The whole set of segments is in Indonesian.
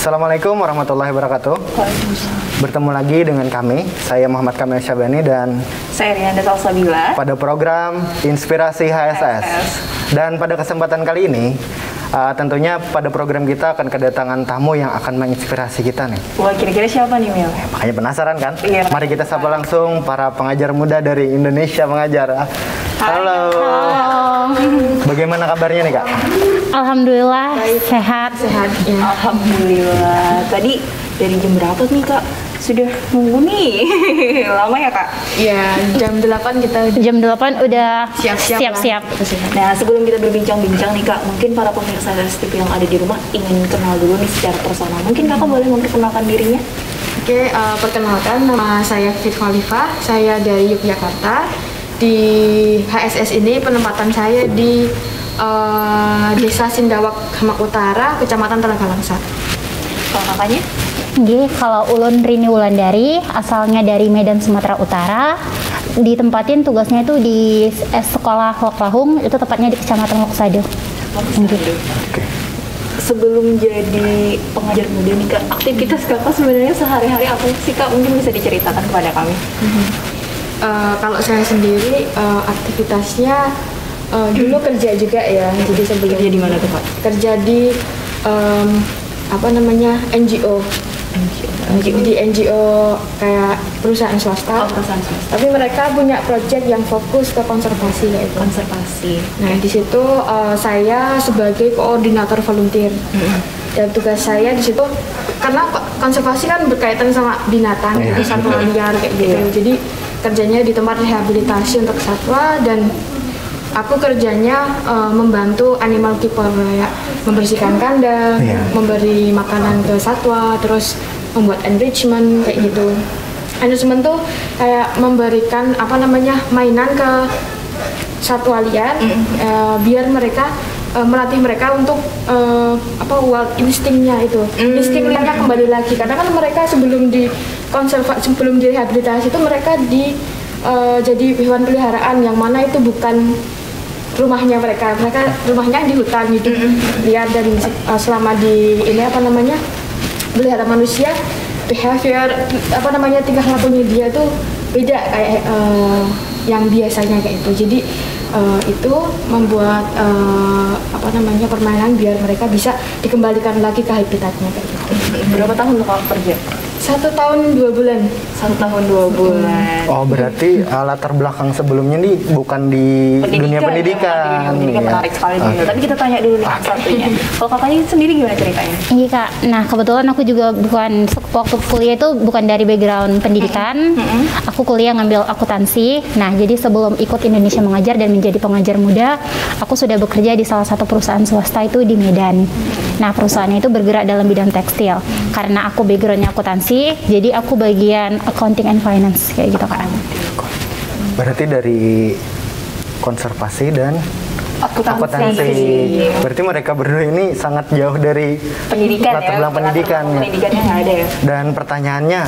Assalamualaikum warahmatullahi wabarakatuh. Bertemu lagi dengan kami, saya Muhammad Kamil Syabani dan saya Rianda Salsabila pada program Inspirasi HSS. Dan pada kesempatan kali ini, tentunya pada program kita akan kedatangan tamu yang akan menginspirasi kita nih. Wah, kira-kira siapa nih, Mil? Makanya penasaran kan? Iya. Mari kita sapa langsung para pengajar muda dari Indonesia Mengajar. Halo. Bagaimana kabarnya nih, Kak? Alhamdulillah sehat. Ya. Alhamdulillah. Tadi dari jam berapa nih, Kak? Sudah nunggu nih. Lama ya, Kak? Ya, jam 8 kita Jam 8 udah siap-siap. siap-siap. Nah, sebelum kita berbincang-bincang nih, Kak, mungkin para pemirsa STV yang ada di rumah ingin kenal dulu nih secara personal. Mungkin Kakak boleh memperkenalkan dirinya? Oke, perkenalkan nama saya Fit Khalifah. Saya dari Yogyakarta. Di HSS ini penempatan saya di Desa Sindawak, Hamak Utara, Kecamatan Telaga Langsa. Kalau kakaknya? Nggih, kalau Ulun Rini Wulandari, asalnya dari Medan, Sumatera Utara. Ditempatin tugasnya itu di Sekolah Loklahung, itu tepatnya di Kecamatan Loksado. Sebelum jadi pengajar muda nih, Kak, aktivitas Kakak sebenarnya sehari-hari apa sih, Kak? Mungkin bisa diceritakan kepada kami. Kalau saya sendiri aktivitasnya dulu kerja juga ya. Jadi sebelum Kerja di mana tuh, Kak? kerja di NGO. Di NGO kayak perusahaan swasta. Oh, perusahaan swasta. Tapi mereka punya proyek yang fokus ke konservasi yaitu. Konservasi. Nah, di situ saya sebagai koordinator volunteer. Dan tugas saya di situ karena konservasi kan berkaitan sama binatang, jadi satwa liar kayak gitu. Jadi kerjanya di tempat rehabilitasi untuk satwa dan aku kerjanya membantu animal keeper ya, membersihkan kandang, memberi makanan ke satwa, terus membuat enrichment kayak gitu. Enrichment tuh kayak memberikan mainan ke satwa liar biar mereka melatih mereka untuk wild instingnya itu, insting liarnya kembali lagi. Karena kan mereka sebelum direhabilitasi itu mereka jadi hewan peliharaan yang mana itu bukan rumahnya mereka rumahnya di hutan hidup liar dan selama di pelihara manusia behavior tingkah lakunya dia tuh beda kayak yang biasanya kayak itu. Jadi itu membuat permainan biar mereka bisa dikembalikan lagi ke habitatnya kayak gitu. Berapa tahun lo Kakak kerja? 1 tahun 2 bulan. 1 tahun 2 bulan. Oh, berarti latar belakang sebelumnya nih bukan di dunia pendidikan. Pendidikan menarik sekali nih. Tapi kita tanya dulu nih satunya. Kalau kakaknya sendiri gimana ceritanya? Iya, Kak. Nah, kebetulan aku juga waktu kuliah itu bukan dari background pendidikan. Aku kuliah ngambil akuntansi. Nah, jadi sebelum ikut Indonesia Mengajar dan menjadi pengajar muda, aku sudah bekerja di salah satu perusahaan swasta itu di Medan. Nah, perusahaannya itu bergerak dalam bidang tekstil. Karena aku backgroundnya akuntansi, jadi aku bagian accounting and finance kayak gitu, Kak. Berarti dari konservasi dan akuntansi. Berarti mereka berdua ini sangat jauh dari Pendidikan latar ya. belakang pendidikan. Pendidikannya nggak ada ya. Dan pertanyaannya,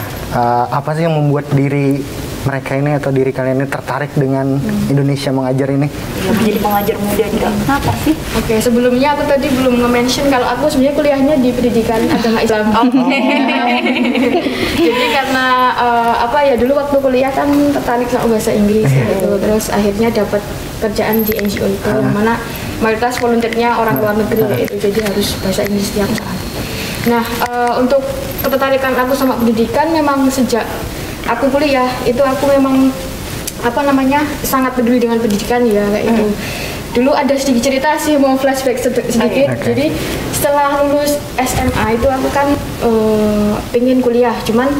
apa sih yang membuat diri mereka ini atau diri kalian ini tertarik dengan Indonesia Mengajar ini? Ya, menjadi pengajar muda nih, Kak. Kenapa sih? Oke, sebelumnya aku tadi belum nge-mention kalau aku sebenarnya kuliahnya di pendidikan agama Islam. Jadi karena dulu waktu kuliah kan tertarik sama bahasa Inggris gitu. Terus akhirnya dapat kerjaan di NGO itu yang mana mayoritas volunteernya orang luar negeri gitu. Jadi harus bahasa Inggris tiap saat. Nah, untuk ketertarikan aku sama pendidikan memang sejak aku kuliah itu aku memang sangat peduli dengan pendidikan ya kayak itu. Dulu ada sedikit cerita sih, mau flashback sedikit. Jadi setelah lulus SMA itu aku kan pengen kuliah, cuman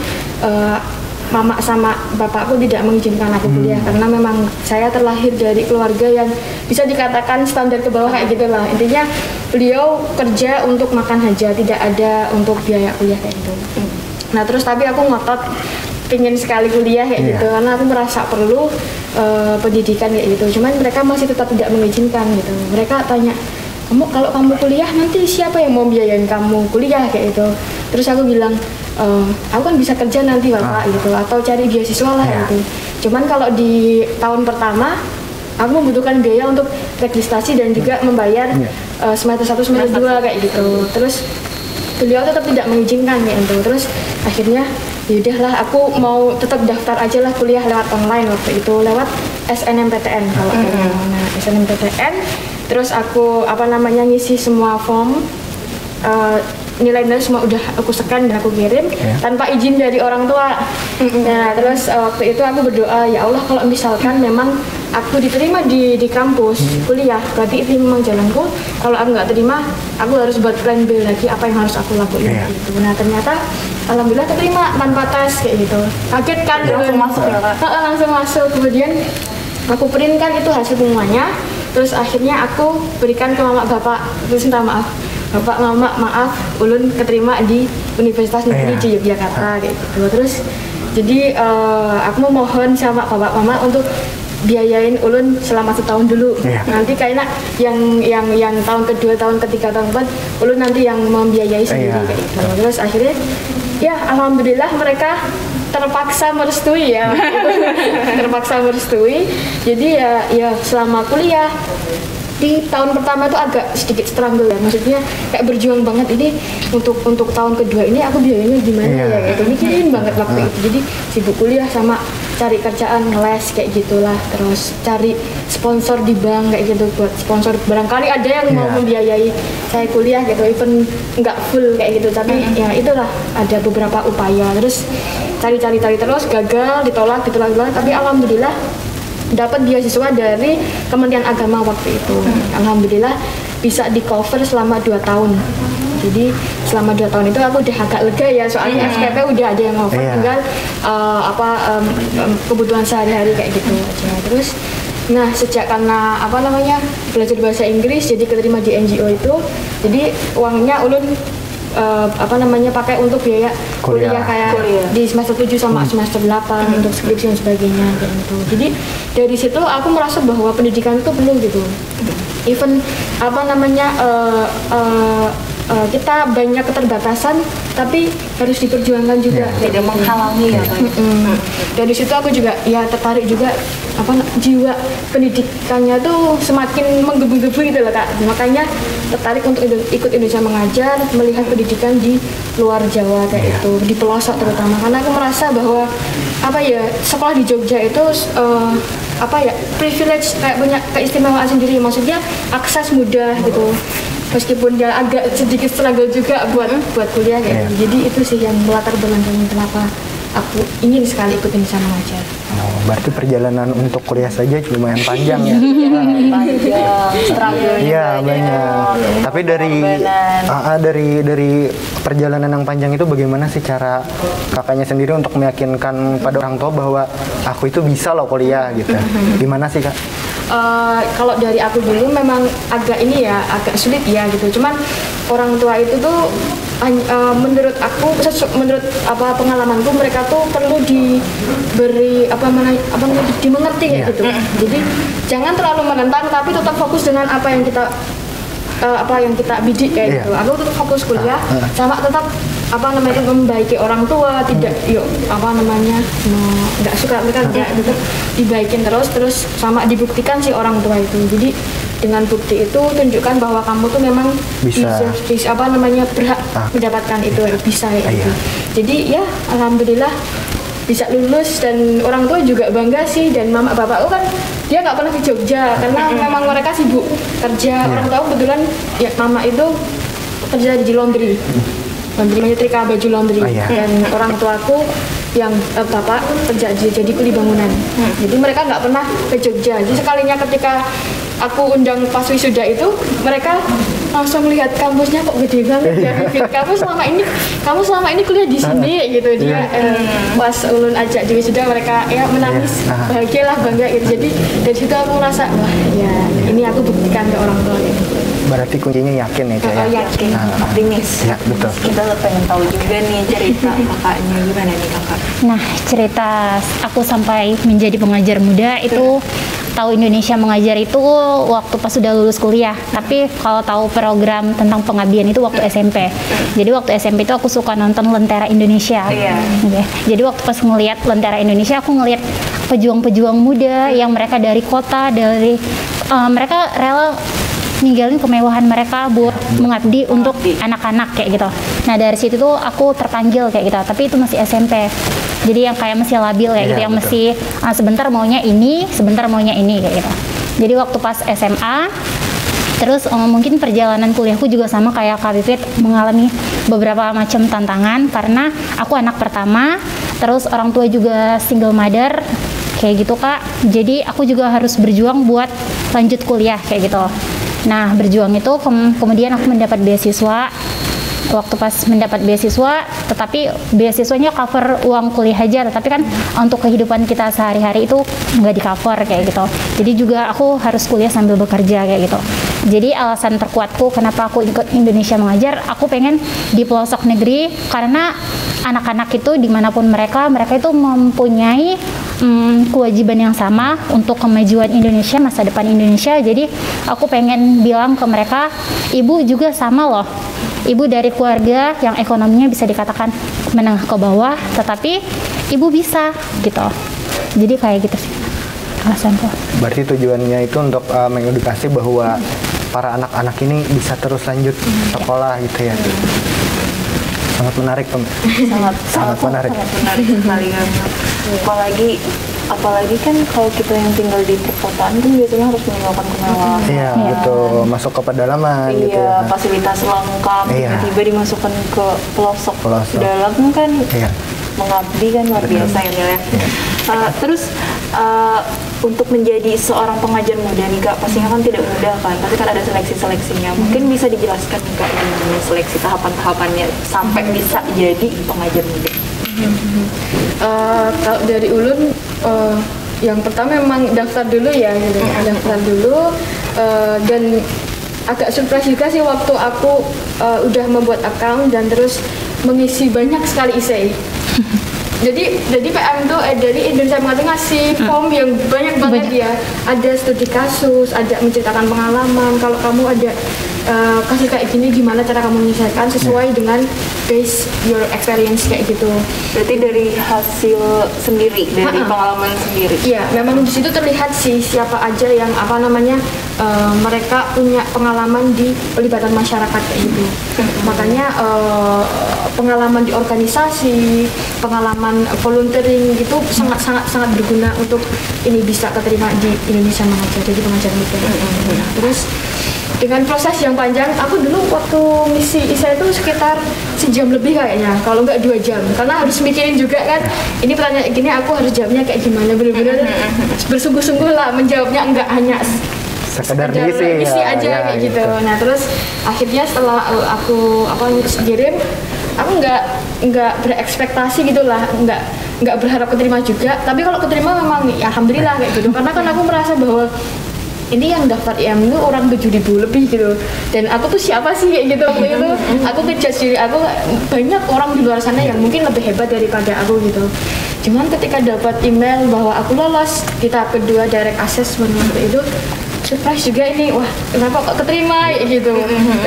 mama sama bapakku tidak mengizinkan aku kuliah karena memang saya terlahir dari keluarga yang bisa dikatakan standar ke bawah kayak gitulah. Intinya beliau kerja untuk makan aja, tidak ada untuk biaya kuliah kayak gitu. Nah, terus tapi aku ngotot pengen sekali kuliah kayak gitu karena aku merasa perlu pendidikan kayak gitu. Cuman mereka masih tetap tidak mengizinkan gitu. Mereka tanya, kalau kamu kuliah nanti siapa yang mau biayain kamu kuliah kayak gitu. Terus aku bilang, aku kan bisa kerja nanti Bapak gitu, atau cari beasiswa lah gitu. Cuman kalau di tahun pertama aku membutuhkan biaya untuk registrasi dan juga membayar semester 1 semester 2 kayak gitu. Terus beliau tetap tidak mengizinkan gitu. Terus akhirnya yaudahlah aku mau tetap daftar aja lah kuliah lewat online waktu itu, lewat SNMPTN kalau nah SNMPTN. Terus aku ngisi semua form, nilai-nilai semua udah aku scan dan aku kirim tanpa izin dari orang tua. Nah terus waktu itu aku berdoa, ya Allah kalau misalkan memang aku diterima di kampus kuliah, berarti itu memang jalanku. Kalau aku nggak terima, aku harus buat plan B lagi, apa yang harus aku lakuin gitu. Nah ternyata alhamdulillah keterima tanpa tes kayak gitu. Kaget kan? Langsung masuk ya Kak? Langsung masuk. Kemudian aku print kan itu hasil pengumumannya. Terus akhirnya aku berikan ke mama bapak, terus minta maaf. Bapak, mama, maaf, ulun keterima di Universitas Negeri di Yogyakarta kayak gitu. Terus jadi aku mau mohon sama bapak mama untuk biayain ulun selama 1 tahun dulu. Nanti kayaknya yang tahun kedua, tahun ketiga, tahun keempat ulun nanti yang membiayai sendiri kayak gitu. Terus akhirnya ya alhamdulillah mereka terpaksa merestui ya. Terpaksa merestui. Jadi ya selama kuliah di tahun pertama itu agak sedikit struggle ya, maksudnya kayak berjuang banget ini untuk tahun kedua ini aku biayanya gimana ya gitu, mikirin banget waktu itu. Jadi sibuk kuliah sama cari kerjaan, les kayak gitulah, terus cari sponsor di bank kayak gitu buat sponsor, barangkali ada yang mau membiayai saya kuliah gitu, even nggak full kayak gitu, tapi ya itulah ada beberapa upaya. Terus cari terus gagal, ditolak, tapi alhamdulillah dapat beasiswa dari Kementerian Agama waktu itu. Alhamdulillah bisa di cover selama 2 tahun. Jadi selama 2 tahun itu aku udah agak lega ya, soalnya SPP udah ada yang cover, tinggal kebutuhan sehari-hari kayak gitu aja. Terus nah sejak karena belajar bahasa Inggris jadi keterima di NGO itu, jadi uangnya ulun pakai untuk biaya kuliah kayak di semester 7 sama semester 8 untuk skripsi dan sebagainya kayak gitu. Jadi dari situ aku merasa bahwa pendidikan itu perlu gitu. Even kita banyak keterbatasan tapi harus diperjuangkan juga. Tidak menghalangi ya Pak. Dari situ aku juga ya tertarik juga jiwa pendidikannya tuh semakin menggebu-gebu gitu loh Kak. Makanya tertarik untuk ikut Indonesia Mengajar, melihat pendidikan di luar Jawa kayak itu, di pelosok terutama. Karena aku merasa bahwa sekolah di Jogja itu privilege, kayak punya keistimewaan sendiri, maksudnya akses mudah gitu. Meskipun dia agak sedikit struggle juga buat kuliah kayak gitu. Jadi itu sih yang melatar belakangnya kenapa aku ingin sekali ikut Indonesia Mengajar. Berarti perjalanan untuk kuliah saja lumayan panjang ya? Panjang, struggle-nya iya banyak. Tapi dari perjalanan yang panjang itu bagaimana sih cara kakaknya sendiri untuk meyakinkan pada orang tua bahwa aku itu bisa loh kuliah gitu? Gimana sih Kak? Kalau dari aku dulu memang agak sulit ya gitu. Cuman orang tua itu tuh menurut aku, menurut pengalamanku, mereka tuh perlu diberi dimengerti kayak gitu. Jadi jangan terlalu menentang, tapi tetap fokus dengan apa yang kita bidik kayak gitu. Aku tetap fokus kuliah, sama tetap membaiki orang tua, tidak nggak suka mereka tetap dibaikin terus sama dibuktikan sih orang tua itu. Jadi dengan bukti itu tunjukkan bahwa kamu tuh memang bisa berhak mendapatkan itu, bisa gitu. Jadi ya alhamdulillah bisa lulus, dan orang tua juga bangga sih. Dan mama bapakku kan dia nggak pernah di Jogja karena memang mereka sibuk kerja. Orang tua kebetulan ya mama itu kerja di laundry menyetrika baju laundry, dan orang tuaku yang bapak kerja jadi kuli bangunan. Jadi mereka nggak pernah ke Jogja. Jadi sekalinya ketika aku undang pas wisuda itu, mereka langsung lihat kampusnya kok gede banget ya. Kamu selama ini kuliah di sini gitu. Dia pas ulun ajak di wisuda, mereka ya menangis, bahagialah, bangga gitu. Jadi dari situ aku merasa wah ya ini aku buktikan ke orang tua gitu. Berarti kuncinya yakin ya Kak? Yakin, optimis. Ya betul. Kita pengen tahu juga nih cerita kakaknya, gimana nih Kakak? Nah, cerita aku sampai menjadi pengajar muda itu tahu Indonesia Mengajar itu waktu pas sudah lulus kuliah. Tapi kalau tahu program tentang pengabdian itu waktu SMP. Jadi waktu SMP itu aku suka nonton Lentera Indonesia. Jadi waktu pas ngelihat Lentera Indonesia, aku ngelihat pejuang-pejuang muda yang mereka dari kota, mereka rela ninggalin kemewahan mereka buat mengabdi untuk anak-anak kayak gitu. Nah dari situ tuh aku terpanggil kayak gitu, tapi itu masih SMP. Jadi yang kayak masih labil kayak gitu, yang masih sebentar maunya ini, sebentar maunya ini kayak gitu. Jadi waktu pas SMA, terus mungkin perjalanan kuliahku juga sama kayak Kak Pipit, mengalami beberapa macam tantangan karena aku anak pertama, terus orang tua juga single mother kayak gitu Kak. Jadi aku juga harus berjuang buat lanjut kuliah kayak gitu. Nah berjuang itu kemudian aku mendapat beasiswa. Waktu pas mendapat beasiswa, tetapi beasiswanya cover uang kuliah aja, tetapi kan untuk kehidupan kita sehari-hari itu nggak di cover kayak gitu. Jadi juga aku harus kuliah sambil bekerja kayak gitu. Jadi alasan terkuatku kenapa aku ikut Indonesia Mengajar, aku pengen di pelosok negeri karena anak-anak itu dimanapun mereka itu mempunyai kewajiban yang sama untuk kemajuan Indonesia, masa depan Indonesia. Jadi aku pengen bilang ke mereka, ibu juga sama loh. Ibu dari keluarga yang ekonominya bisa dikatakan menengah ke bawah, tetapi ibu bisa gitu. Jadi kayak gitu sih alasanku. Berarti tujuannya itu untuk mengedukasi bahwa para anak-anak ini bisa terus lanjut sekolah gitu ya. Sangat menarik, sangat menarik. Sangat menarik sekali kan. Apalagi kan kalau kita yang tinggal di perkotaan kan biasanya harus meninggalkan kemewahan. Iya, gitu. Masuk ke pedalaman Iya, gitu ya. fasilitas lengkap, tiba-tiba dimasukkan ke pelosok. Dalam kan mengabdi kan luar biasa ya Nil ya. Terus untuk menjadi seorang pengajar muda nih Kak, pastinya kan tidak mudah kan, pasti kan ada seleksi-seleksinya. Mungkin bisa dijelaskan nih Kak gimana seleksi tahapan-tahapannya sampai bisa jadi pengajar muda. Kalau dari Ulun, yang pertama memang daftar dulu ya, gitu. Daftar dulu, dan agak surprise juga sih waktu aku udah membuat account dan terus mengisi banyak sekali essay. Jadi PM tuh dari Indonesia Mengajar ngasih form yang banyak banget dia. Ada studi kasus, ada menceritakan pengalaman. Kalau kamu ada kasus kayak gini, gimana cara kamu menyelesaikan sesuai dengan base your experience kayak gitu. Berarti dari hasil sendiri, dari pengalaman sendiri. Iya, memang di situ terlihat sih siapa aja yang mereka punya pengalaman di pelibatan masyarakat kayak gitu. Makanya pengalaman di organisasi, pengalaman volunteering itu sangat berguna untuk ini bisa keterima di Indonesia Mengajar, jadi pengajar muda. Terus dengan proses yang panjang, aku dulu waktu misi ISA itu sekitar sejam lebih kayaknya, kalau nggak 2 jam, karena harus mikirin juga kan, ini pertanyaan gini aku harus jawabnya kayak gimana, bener-bener bersungguh-sungguh lah menjawabnya, nggak hanya sekedar ngisi aja ya, kayak gitu. Nah terus akhirnya setelah aku kirim, aku nggak berekspektasi gitulah, nggak berharap keterima juga, tapi kalau keterima memang ya, alhamdulillah kayak gitu, karena kan aku merasa bahwa ini yang daftar IM itu orang 7.000 lebih gitu, dan aku tuh siapa sih kayak gitu waktu itu. Aku ngejudge diri aku, banyak orang di luar sana yang mungkin lebih hebat daripada aku gitu. Cuman ketika dapat email bahwa aku lolos di tahap kedua direct assessment waktu itu, surprise juga ini, wah kenapa kok keterima gitu.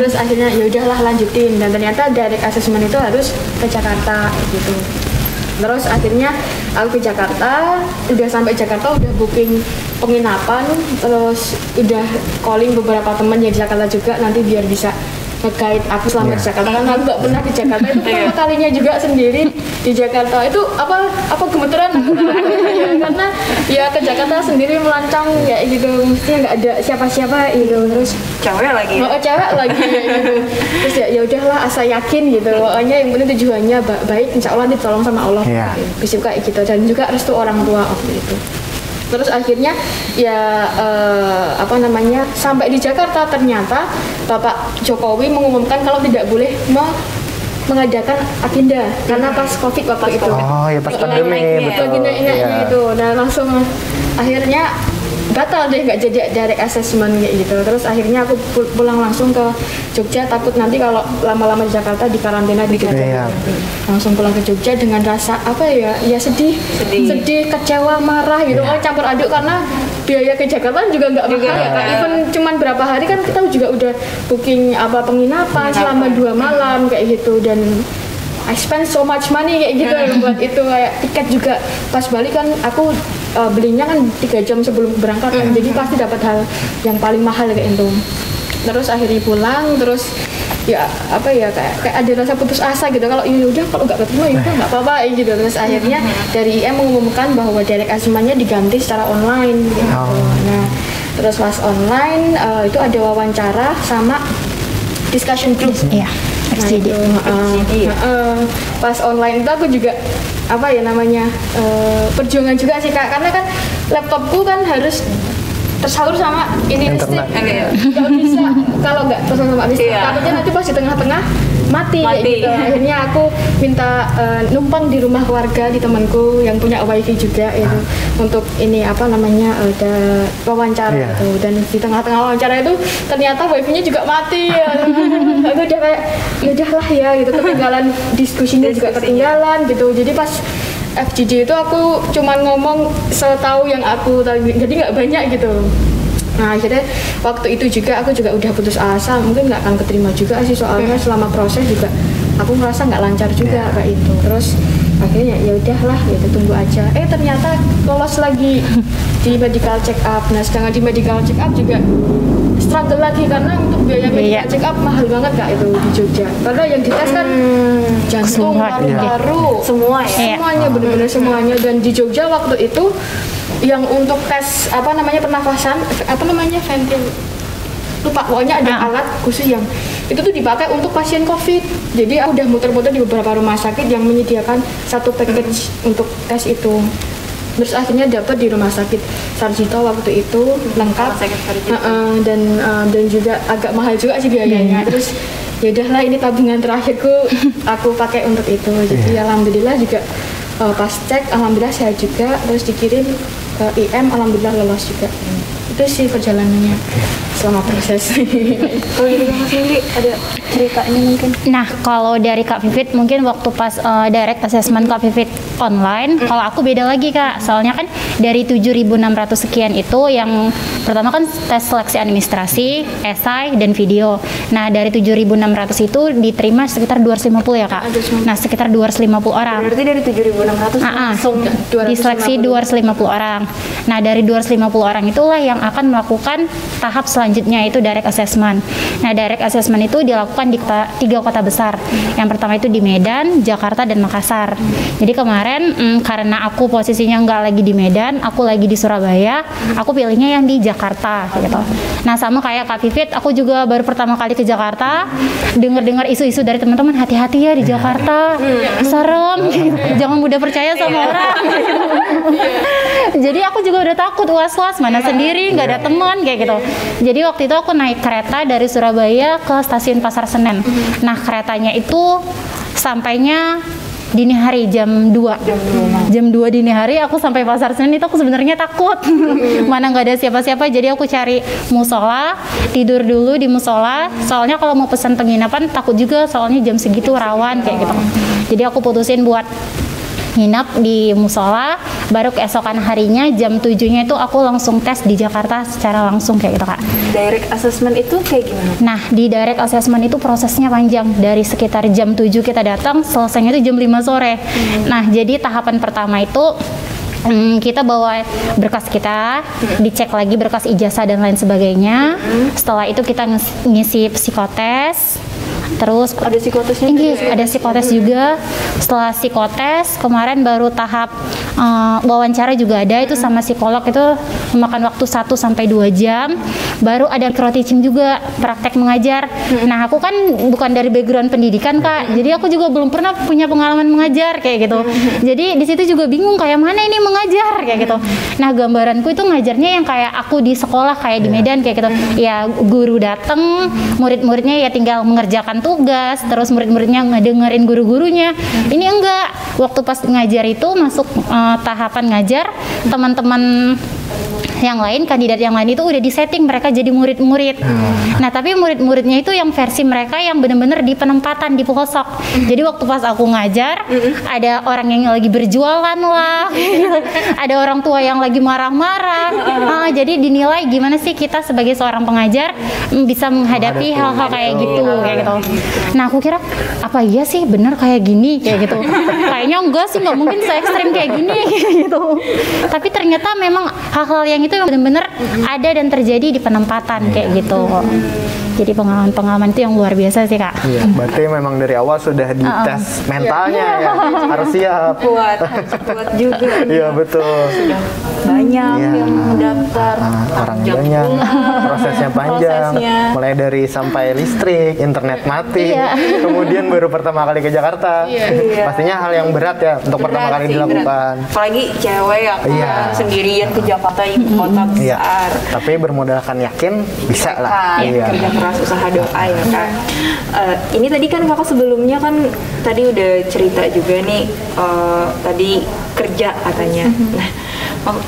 Terus akhirnya ya udahlah lanjutin, dan ternyata direct assessment itu harus ke Jakarta gitu. Terus akhirnya aku ke Jakarta, udah sampai Jakarta udah booking penginapan, terus udah calling beberapa teman yang di Jakarta juga nanti biar bisa nge-guide aku selama di Jakarta, karena aku nggak pernah di Jakarta, itu pertama kalinya juga sendiri di Jakarta. Itu apa gemeteran aku karena ya ke Jakarta sendiri melancong ya gitu, mestinya nggak ada siapa-siapa gitu, terus cewek lagi gitu. Terus ya udahlah, asa yakin gitu, pokoknya yang penting tujuannya baik, insya Allah ditolong sama Allah bisa kayak gitu, dan juga restu orang tua waktu itu. Terus akhirnya ya sampai di Jakarta, ternyata Bapak Jokowi mengumumkan kalau tidak boleh mengadakan agenda karena pas Covid waktu itu. Oh ya, pas pandemi, betul. Lagi naik-naiknya itu, dan langsung akhirnya batal deh, nggak jadi direct assessment kayak gitu. Terus akhirnya aku pulang langsung ke Jogja, takut nanti kalau lama-lama di Jakarta di karantina di Jogja. Langsung pulang ke Jogja dengan rasa sedih, kecewa, marah gitu, campur aduk, karena biaya ke Jakarta juga nggak mahal ya Kak. Even cuman berapa hari kan kita juga udah booking penginapan selama 2 malam kayak gitu, dan I spend so much money kayak gitu buat itu, kayak tiket juga pas balik kan aku belinya kan 3 jam sebelum berangkat kan, jadi pasti dapat hal yang paling mahal kayak itu. terus akhirnya pulang, terus ya apa ya kayak ada rasa putus asa gitu, kalau ya udah kalau nggak keterima ya udah nggak apa-apa gitu. Terus akhirnya dari IM mengumumkan bahwa direct assessment-nya diganti secara online gitu. Nah terus pas online itu ada wawancara sama discussion group. Iya. FGD. Pas online itu aku juga apa ya namanya perjuangan juga sih Kak, karena kan laptopku kan harus tersalur sama ini listrik, nggak bisa kalau nggak tersalur sama listrik, takutnya nanti pas di tengah-tengah mati. Gitu. Akhirnya aku minta numpang di rumah keluarga, di temanku yang punya wifi juga itu untuk ini apa namanya ada wawancara gitu. Dan di tengah-tengah wawancara itu ternyata wifi-nya juga mati ya. Aku udah kayak ya udahlah ya gitu, ketinggalan diskusinya juga ketinggalan gitu. Jadi pas FGD itu aku cuman ngomong setahu yang aku tahu, jadi nggak banyak gitu. Nah akhirnya waktu itu juga aku juga udah putus asa, mungkin nggak akan keterima juga sih, soalnya selama proses juga aku ngerasa nggak lancar juga kayak itu. Terus akhirnya ya udahlah gitu, tunggu aja. Ternyata lolos lagi di medical check up. Nah sedangkan di medical check up juga struggle lagi karena untuk biaya medical check up mahal banget Kak itu di Jogja. Karena yang dites kan jantung, paru-paru, semuanya benar-benar semuanya. Dan di Jogja waktu itu yang untuk tes apa namanya pernafasan, apa namanya ventil, lupa, pokoknya ada alat khusus yang itu tuh dipakai untuk pasien COVID. Jadi aku udah muter-muter di beberapa rumah sakit yang menyediakan satu package untuk tes itu. Terus akhirnya dapat di rumah sakit Sarjito waktu itu lengkap, dan juga agak mahal juga sih biayanya. Terus ya udahlah ini tabungan terakhirku aku pakai untuk itu. Jadi alhamdulillah juga pas cek alhamdulillah sehat juga, terus dikirim ke IM alhamdulillah lolos juga. Itu sih perjalanannya selama proses. Kalau dari Kak sendiri ada ceritanya mungkin? Nah kalau dari Kak Vivit mungkin waktu pas direct assessment Kak Vivit online, kalau aku beda lagi Kak, soalnya kan dari 7.600 sekian itu yang pertama kan tes seleksi administrasi, esai, dan video. Nah dari 7.600 itu diterima sekitar 250 ya Kak? Nah sekitar 250 orang. Berarti dari 7.600 langsung diseleksi 250 orang. Nah dari 250 orang itulah yang akan melakukan tahap selanjutnya itu direct assessment. Nah direct assessment itu dilakukan di 3 kota besar. Yang pertama itu di Medan, Jakarta, dan Makassar. Jadi kemarin karena aku posisinya nggak lagi di Medan, aku lagi di Surabaya, aku pilihnya yang di Jakarta gitu. Nah sama kayak Kak Vivit, aku juga baru pertama kali ke Jakarta, dengar isu-isu dari teman-teman, hati-hati ya di Jakarta, serem, gitu. Jangan mudah percaya sama orang. Jadi aku juga udah takut, was-was, mana sendiri, nggak ada teman kayak gitu. Jadi waktu itu aku naik kereta dari Surabaya ke stasiun Pasar Senen. Nah keretanya itu sampainya dini hari jam 2. Jam 2 dini hari aku sampai Pasar Senen itu aku sebenarnya takut. Mana nggak ada siapa-siapa, jadi aku cari musola, tidur dulu di musola. Soalnya kalau mau pesan penginapan takut juga, soalnya jam segitu rawan kayak gitu. Jadi aku putusin buat nginap di musola, baru keesokan harinya jam 7-nya itu aku langsung tes di Jakarta secara langsung kayak gitu Kak. Direct assessment itu kayak gimana? Nah di direct assessment itu prosesnya panjang, dari sekitar jam 7 kita datang, selesainya itu jam 5 sore. Nah jadi tahapan pertama itu kita bawa berkas kita, dicek lagi berkas ijazah dan lain sebagainya. Setelah itu kita ngisi psikotes. Terus ada psikotesnya ada psikotes juga. Setelah psikotes kemarin baru tahap wawancara juga ada, itu sama psikolog, itu memakan waktu 1 sampai 2 jam. Baru ada micro teaching juga, praktek mengajar. Nah aku kan bukan dari background pendidikan Kak, jadi aku juga belum pernah punya pengalaman mengajar kayak gitu. Jadi di situ juga bingung kayak mana ini mengajar kayak gitu. Nah gambaranku itu ngajarnya yang kayak aku di sekolah kayak di Medan kayak gitu. Ya guru datang, murid-muridnya ya tinggal mengerjakan tugas, terus murid-muridnya ngedengerin guru-gurunya. Ini enggak, waktu pas ngajar itu masuk tahapan ngajar, teman-teman yang lain, kandidat yang lain itu udah disetting mereka jadi murid-murid. Nah tapi murid-muridnya itu yang versi mereka yang benar-benar di penempatan di pelosok. Jadi waktu pas aku ngajar, ada orang yang lagi berjualan lah, ada orang tua yang lagi marah-marah. Jadi dinilai gimana sih kita sebagai seorang pengajar bisa menghadapi hal-hal kayak gitu, kayak gitu. Nah aku kira apa iya sih bener kayak gini kayak gitu. Kayaknya enggak sih, nggak mungkin se-ekstrim kayak gini gitu. Tapi ternyata memang hal-hal yang itu yang benar-benar ada dan terjadi di penempatan kayak gitu. Jadi pengalaman-pengalaman itu yang luar biasa sih Kak. Iya, berarti memang dari awal sudah dites mentalnya ya, harus siap. Kuat juga. Iya betul. Sudah banyak yang mendaftar. Orang banyak, prosesnya panjang. Mulai dari sampai listrik, internet mati, kemudian baru pertama kali ke Jakarta. Pastinya hal yang berat ya untuk pertama kali dilakukan. Apalagi cewek yang sendirian ke Jakarta, ibu kota besar. Tapi bermodalkan yakin bisa lah. Kerja keras, usaha, doa ya kan. Ini tadi kan kakak sebelumnya kan tadi udah cerita juga nih, tadi kerja katanya. Nah,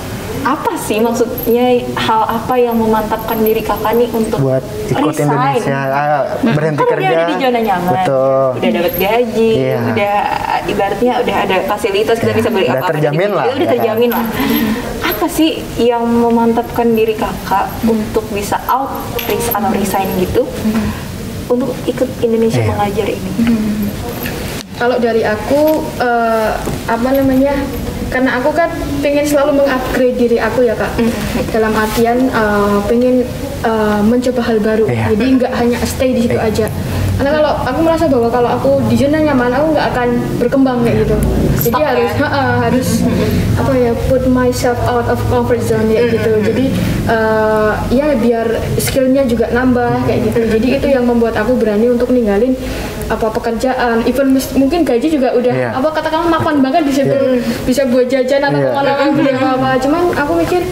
apa sih maksudnya, hal apa yang memantapkan diri kakak nih untuk buat ikut resign? Indonesia, berhenti kerja? Udah ada di zona nyaman, betul. Udah dapat gaji, udah ibaratnya udah ada fasilitas, kita bisa beli apa-apa, terjamin lah, udah terjamin lah. Apa sih yang memantapkan diri kakak untuk bisa out atau resign gitu untuk ikut Indonesia Mengajar ini? Kalau dari aku karena aku kan pengen selalu mengupgrade diri aku ya Kak, dalam artian pengen mencoba hal baru, jadi nggak hanya stay di situ aja. Karena kalau aku merasa bahwa kalau aku di zona nyaman, aku nggak akan berkembang kayak gitu. Jadi harus put myself out of comfort zone kayak gitu. Jadi biar skillnya juga nambah kayak gitu. Jadi itu yang membuat aku berani untuk ninggalin pekerjaan, even mungkin gaji juga udah katakanlah mapan banget di situ, bisa buat jajan atau pengalaman beli apa. Cuman aku mikir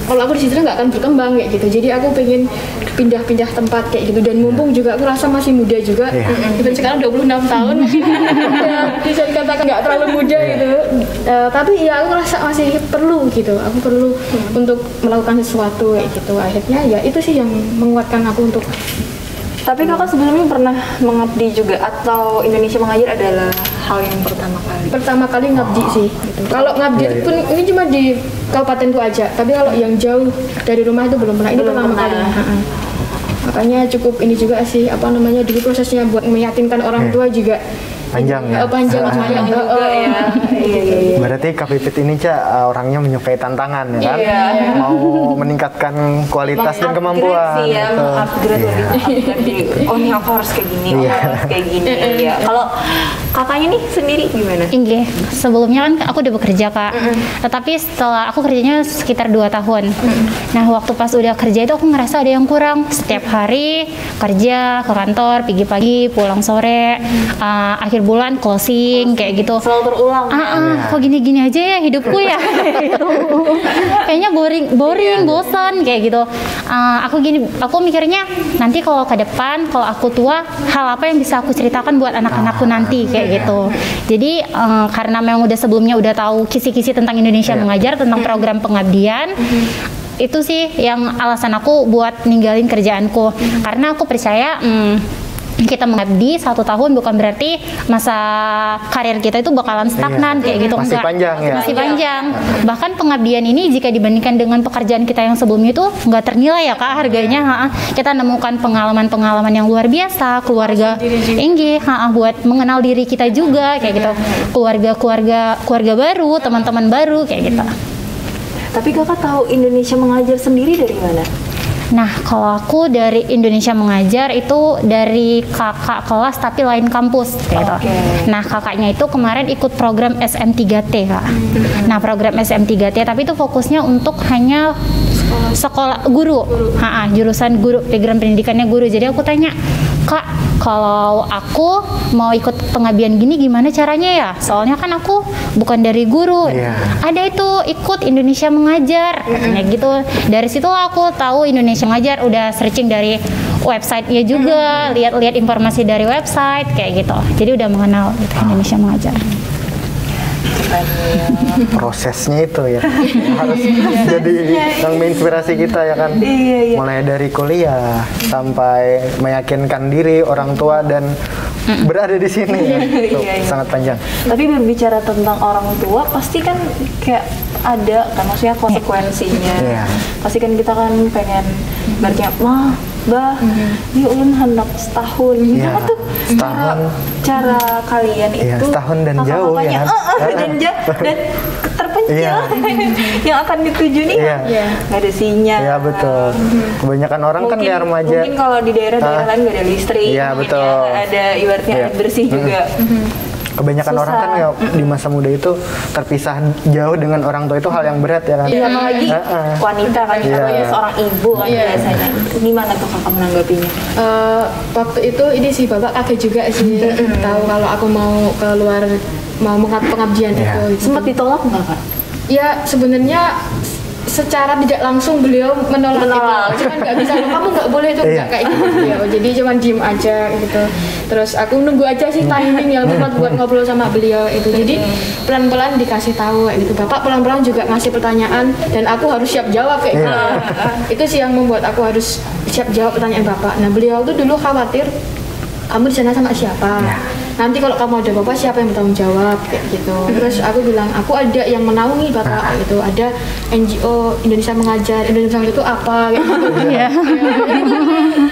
kalau aku di situ nggak akan berkembang kayak gitu. Jadi aku pengen pindah-pindah tempat kayak gitu, dan mumpung juga aku rasa masih muda juga, even sekarang 26 tahun bisa dikatakan nggak terlalu muda gitu, tapi ya aku rasa masih perlu gitu, aku perlu untuk melakukan sesuatu kayak gitu. Akhirnya ya itu sih yang menguatkan aku untuk. Tapi kakak sebelumnya pernah mengabdi juga, atau Indonesia Mengajar adalah hal yang pertama kali? Pertama kali ngabdi sih. Gitu. Kalau ngabdi pun ini cuma di kabupatenku aja. Tapi kalau yang jauh dari rumah itu belum pernah. Ini pertama kali. Makanya cukup ini juga sih, dulu prosesnya buat meyakinkan orang tua juga panjang ya. Panjang juga ya. Iya. Berarti Kak Pipit ini orangnya menyukai tantangan ya kan? Mau meningkatkan kualitas dan kemampuan. Upgrade. Oh ini aku harus kayak gini, ya. Kalau kakaknya nih sendiri gimana? Inggih, sebelumnya kan aku udah bekerja Kak. Tetapi setelah aku kerjanya sekitar 2 tahun. Nah waktu pas udah kerja itu aku ngerasa ada yang kurang. Setiap hari kerja ke kantor, pagi-pagi, pulang sore, akhir bulan closing kayak gitu. Selalu terulang. Kok gini-gini aja ya hidupku ya. Kayaknya boring, bosan kayak gitu. Aku mikirnya nanti kalau ke depan, kalau aku tua, hal apa yang bisa aku ceritakan buat anak-anakku nanti kayak gitu. Jadi karena memang sebelumnya udah tahu kisi-kisi tentang Indonesia Mengajar, tentang program pengabdian. Itu sih yang alasan aku buat ninggalin kerjaanku, karena aku percaya kita mengabdi 1 tahun bukan berarti masa karir kita itu bakalan stagnan kayak gitu. Masih panjang ya? Masih panjang. Bahkan pengabdian ini jika dibandingkan dengan pekerjaan kita yang sebelumnya itu nggak ternilai ya Kak harganya. Kita nemukan pengalaman-pengalaman yang luar biasa, keluarga buat mengenal diri kita juga kayak gitu. Keluarga baru, teman-teman baru kayak gitu. Tapi kakak tahu Indonesia Mengajar sendiri dari mana? Nah, kalau aku dari Indonesia Mengajar itu dari kakak kelas tapi lain kampus gitu. Nah, kakaknya itu kemarin ikut program SM3T Kak. Nah, program SM3T tapi itu fokusnya untuk hanya sekolah guru. Jurusan guru, background pendidikannya guru. Jadi aku tanya, "Kak, kalau aku mau ikut pengabdian gini gimana caranya ya? Soalnya kan aku bukan dari guru." Ada itu ikut Indonesia Mengajar katanya gitu. Dari situ aku tahu Indonesia Mengajar, udah searching dari websitenya juga, lihat-lihat informasi dari website kayak gitu. Jadi udah mengenal Indonesia Mengajar. Prosesnya itu ya harus jadi yang menginspirasi kita ya kan. Mulai dari kuliah sampai meyakinkan diri orang tua dan berada di sini ya. Sangat panjang. Tapi berbicara tentang orang tua pasti kan kayak ada kan, maksudnya konsekuensinya. Pasti kan kita kan pengen berarti Bah, ini ulun hendak setahun. Gimana tuh cara kalian itu? Setahun dan jauh ya. Dan Iya. yang akan dituju nih nggak ada sinyal. Iya betul. Kebanyakan orang mungkin, kan kayak remaja. Mungkin kalau di daerah-daerah lain nggak ada listrik. Iya betul. Ya, ada ibaratnya air bersih juga. Kebanyakan Susah. orang kan ya di masa muda itu terpisah jauh dengan orang tua itu hal yang berat ya kan. Iya, apalagi wanita kan, seorang ibu kan biasanya. Gimana tuh kakak menanggapinya? Waktu itu ini sih bapak kaget juga sih tahu kalau aku mau keluar mau pengabdian itu. Sempat ditolak nggak kak? Ya sebenarnya secara tidak langsung beliau menolak. Itu. Cuman nggak bisa, kamu nggak boleh itu nggak kayak gitu beliau. Jadi cuman diem aja gitu. Terus aku nunggu aja sih timing yang tepat buat ngobrol sama beliau itu. Jadi pelan-pelan dikasih tahu kayak gitu. Bapak pelan-pelan juga ngasih pertanyaan dan aku harus siap jawab kayak gitu. Itu sih yang membuat aku harus siap jawab pertanyaan bapak. Nah beliau tuh dulu khawatir kamu di sana sama siapa? Nanti kalau kamu ada apa-apa siapa yang bertanggung jawab kayak gitu. Terus aku bilang aku ada yang menaungi bapak gitu. Ada NGO Indonesia Mengajar. Indonesia Mengajar itu apa? Kayak gitu.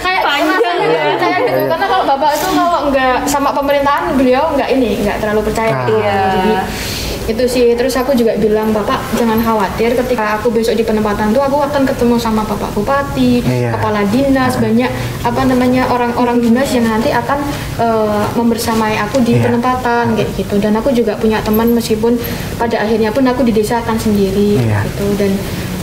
Kayak panjang kayak gitu. Karena kalau bapak itu kalau nggak sama pemerintahan beliau nggak terlalu percaya. Jadi itu sih. Terus aku juga bilang bapak jangan khawatir ketika aku besok di penempatan tuh aku akan ketemu sama bapak bupati, kepala dinas, banyak orang-orang dinas yang nanti akan membersamai aku di penempatan kayak gitu. Dan aku juga punya teman meskipun pada akhirnya pun aku di desa akan sendiri gitu. Dan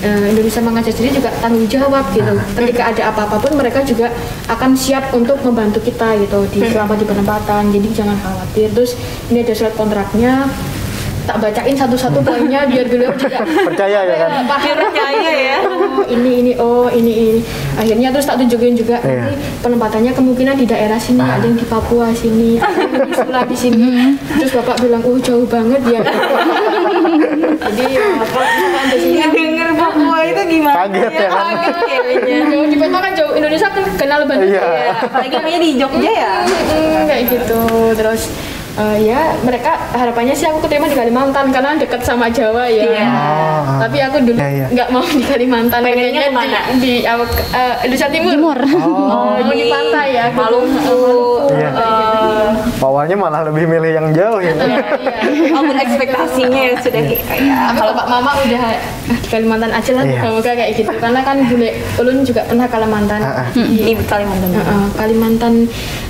Indonesia Mengajar sendiri juga tanggung jawab gitu. Ketika ada apa-apa pun mereka juga akan siap untuk membantu kita gitu selama di penempatan. Jadi jangan khawatir. Terus ini ada surat kontraknya. Tak bacain satu-satu poinnya biar beliau juga percaya ya kan? Percaya ya. Ini akhirnya terus tak tunjukin juga nanti penempatannya kemungkinan di daerah sini, ada yang di Papua sini, ada yang di Sulawesi sini. Terus bapak bilang jauh banget ya. Jadi bapak di sini denger Papua itu gimana? Kaget ya kan? Kaget kayaknya. Jauh di Papua kan jauh, Indonesia kan kenal banget. Apalagi namanya di Jogja ya. Kayak gitu. Terus ya mereka harapannya sih aku keterima di Kalimantan karena dekat sama Jawa ya. Tapi aku dulu nggak mau di Kalimantan. Pengennya kemana? Di Indonesia Timur. Di pantai ya. Maluku. Awalnya malah lebih milih yang jauh ya. Ekspektasinya ya sudah kayak. Tapi kalau Pak Mama udah di Kalimantan aja lah, semoga kayak gitu. Karena kan bule ulun juga pernah Kalimantan. Di Kalimantan. Kalimantan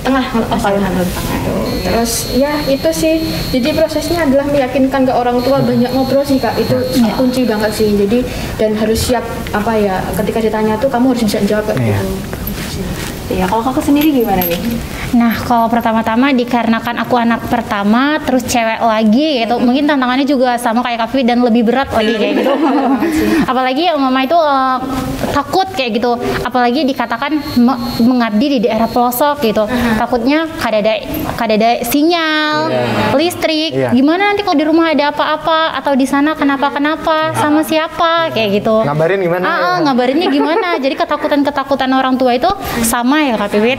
Tengah kalau Kalimantan Tengah. Terus ya itu sih. Jadi prosesnya adalah meyakinkan ke orang tua, banyak ngobrol sih kak. Itu kunci banget sih. Jadi dan harus siap ketika ditanya tuh kamu harus bisa jawab kayak gitu. Iya, kalau kakak sendiri gimana nih? Nah, kalau pertama-tama dikarenakan aku anak pertama, terus cewek lagi gitu, mungkin tantangannya juga sama kayak Kavi dan lebih berat lagi kayak gitu. Apalagi mama itu takut kayak gitu, apalagi dikatakan mengabdi di daerah pelosok gitu. Takutnya kadada sinyal, listrik. Gimana nanti kalau di rumah ada apa-apa atau di sana kenapa-kenapa sama siapa kayak gitu. Ngabarin gimana? Ngabarinnya gimana? Jadi ketakutan orang tua itu sama ya Kak Pipit.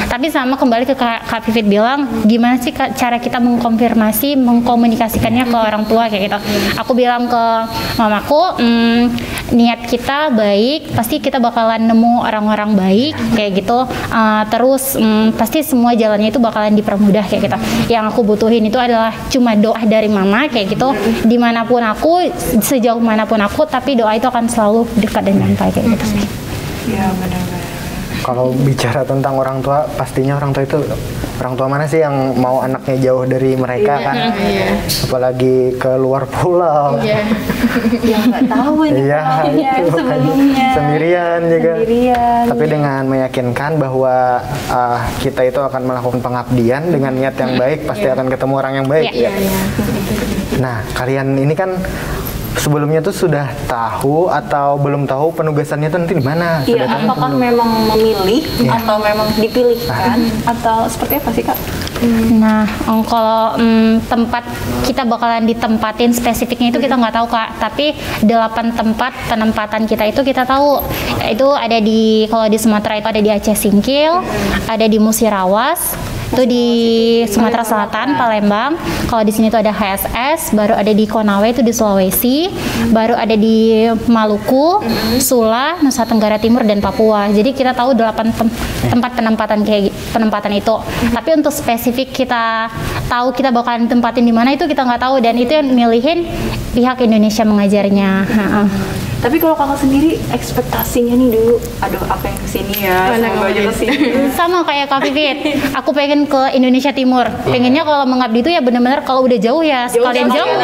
Tapi sama kembali ke Kak Pipit bilang, gimana sih cara kita mengkomunikasikannya ke orang tua kayak gitu. Aku bilang ke mamaku, niat kita baik, pasti kita bakalan nemu orang-orang baik kayak gitu. Terus pasti semua jalannya itu bakalan dipermudah kayak gitu. Yang aku butuhin itu adalah cuma doa dari mama kayak gitu. Dimanapun aku, sejauh manapun aku, tapi doa itu akan selalu dekat dan nyampai kayak gitu sih. Ya benar-benar. Kalau bicara tentang orang tua, pastinya orang tua itu orang tua mana sih yang mau anaknya jauh dari mereka kan? Apalagi ke luar pulau. Ya nggak tahu ini sebelumnya. Sendirian juga. Tapi dengan meyakinkan bahwa kita itu akan melakukan pengabdian dengan niat yang baik, pasti akan ketemu orang yang baik. Nah, kalian ini kan sebelumnya tuh sudah tahu atau belum tahu penugasannya tuh nanti di mana? Iya, apakah memang memilih atau memang dipilihkan atau seperti apa sih Kak? Nah, kalau tempat kita bakalan ditempatin spesifiknya itu kita nggak tahu Kak. Tapi 8 tempat penempatan kita itu kita tahu. Itu ada kalau di Sumatera itu ada di Aceh Singkil, ada di Musirawas, Itu di Sumatera Selatan, Palembang. Kalau di sini tuh ada HSS, baru ada di Konawe itu di Sulawesi, baru ada di Maluku, Sula, Nusa Tenggara Timur dan Papua. Jadi kita tahu 8 tempat penempatan itu. Tapi untuk spesifik kita tahu kita bakalan tempatin di mana itu kita nggak tahu, dan itu yang milihin pihak Indonesia mengajarnya. Tapi kalau kakak sendiri ekspektasinya nih dulu, aduh apa yang kesini ya, semoga aja kesini. Sama kayak Kak Vivit, aku pengen ke Indonesia Timur. Pengennya kalau mengabdi itu ya benar-benar kalau udah jauh ya sekalian jauh,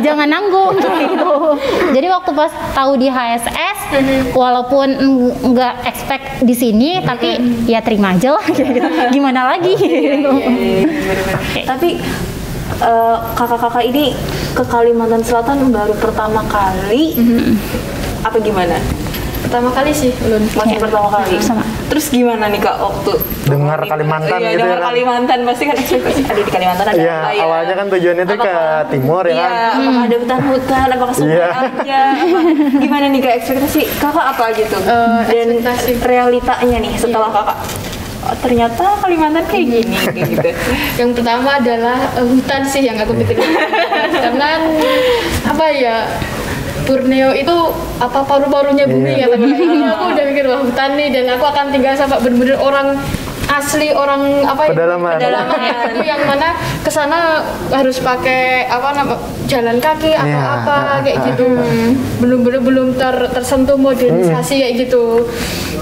jangan nanggung gitu. Jadi waktu pas tahu di HSS, walaupun nggak expect di sini, tapi ya terima aja lah. Gimana lagi? Tapi kakak-kakak ini ke Kalimantan Selatan baru pertama kali, apa gimana? Pertama kali sih, masih pertama kali. Sama. Terus gimana nih Kak waktu dengar Kalimantan gitu dengar ya? Kalimantan pasti kan ekspektasi ada di Kalimantan ada apa ya? Awalnya kan tujuannya tuh ke timur ya kan? Apakah ada hutan-hutan, apakah sungai aja? Gimana nih Kak ekspektasi kakak apa gitu? Dan realitanya nih setelah kakak ternyata Kalimantan kayak gini gitu. Yang pertama adalah hutan sih yang aku pikir. Karena apa ya, Borneo itu apa paru-parunya bumi ya teman-teman. Aku udah mikir wah hutan nih, dan aku akan tinggal sama bener-bener orang asli, orang apa pedalaman itu yang mana kesana harus pakai jalan kaki atau apa kayak gitu. Belum tersentuh modernisasi kayak gitu.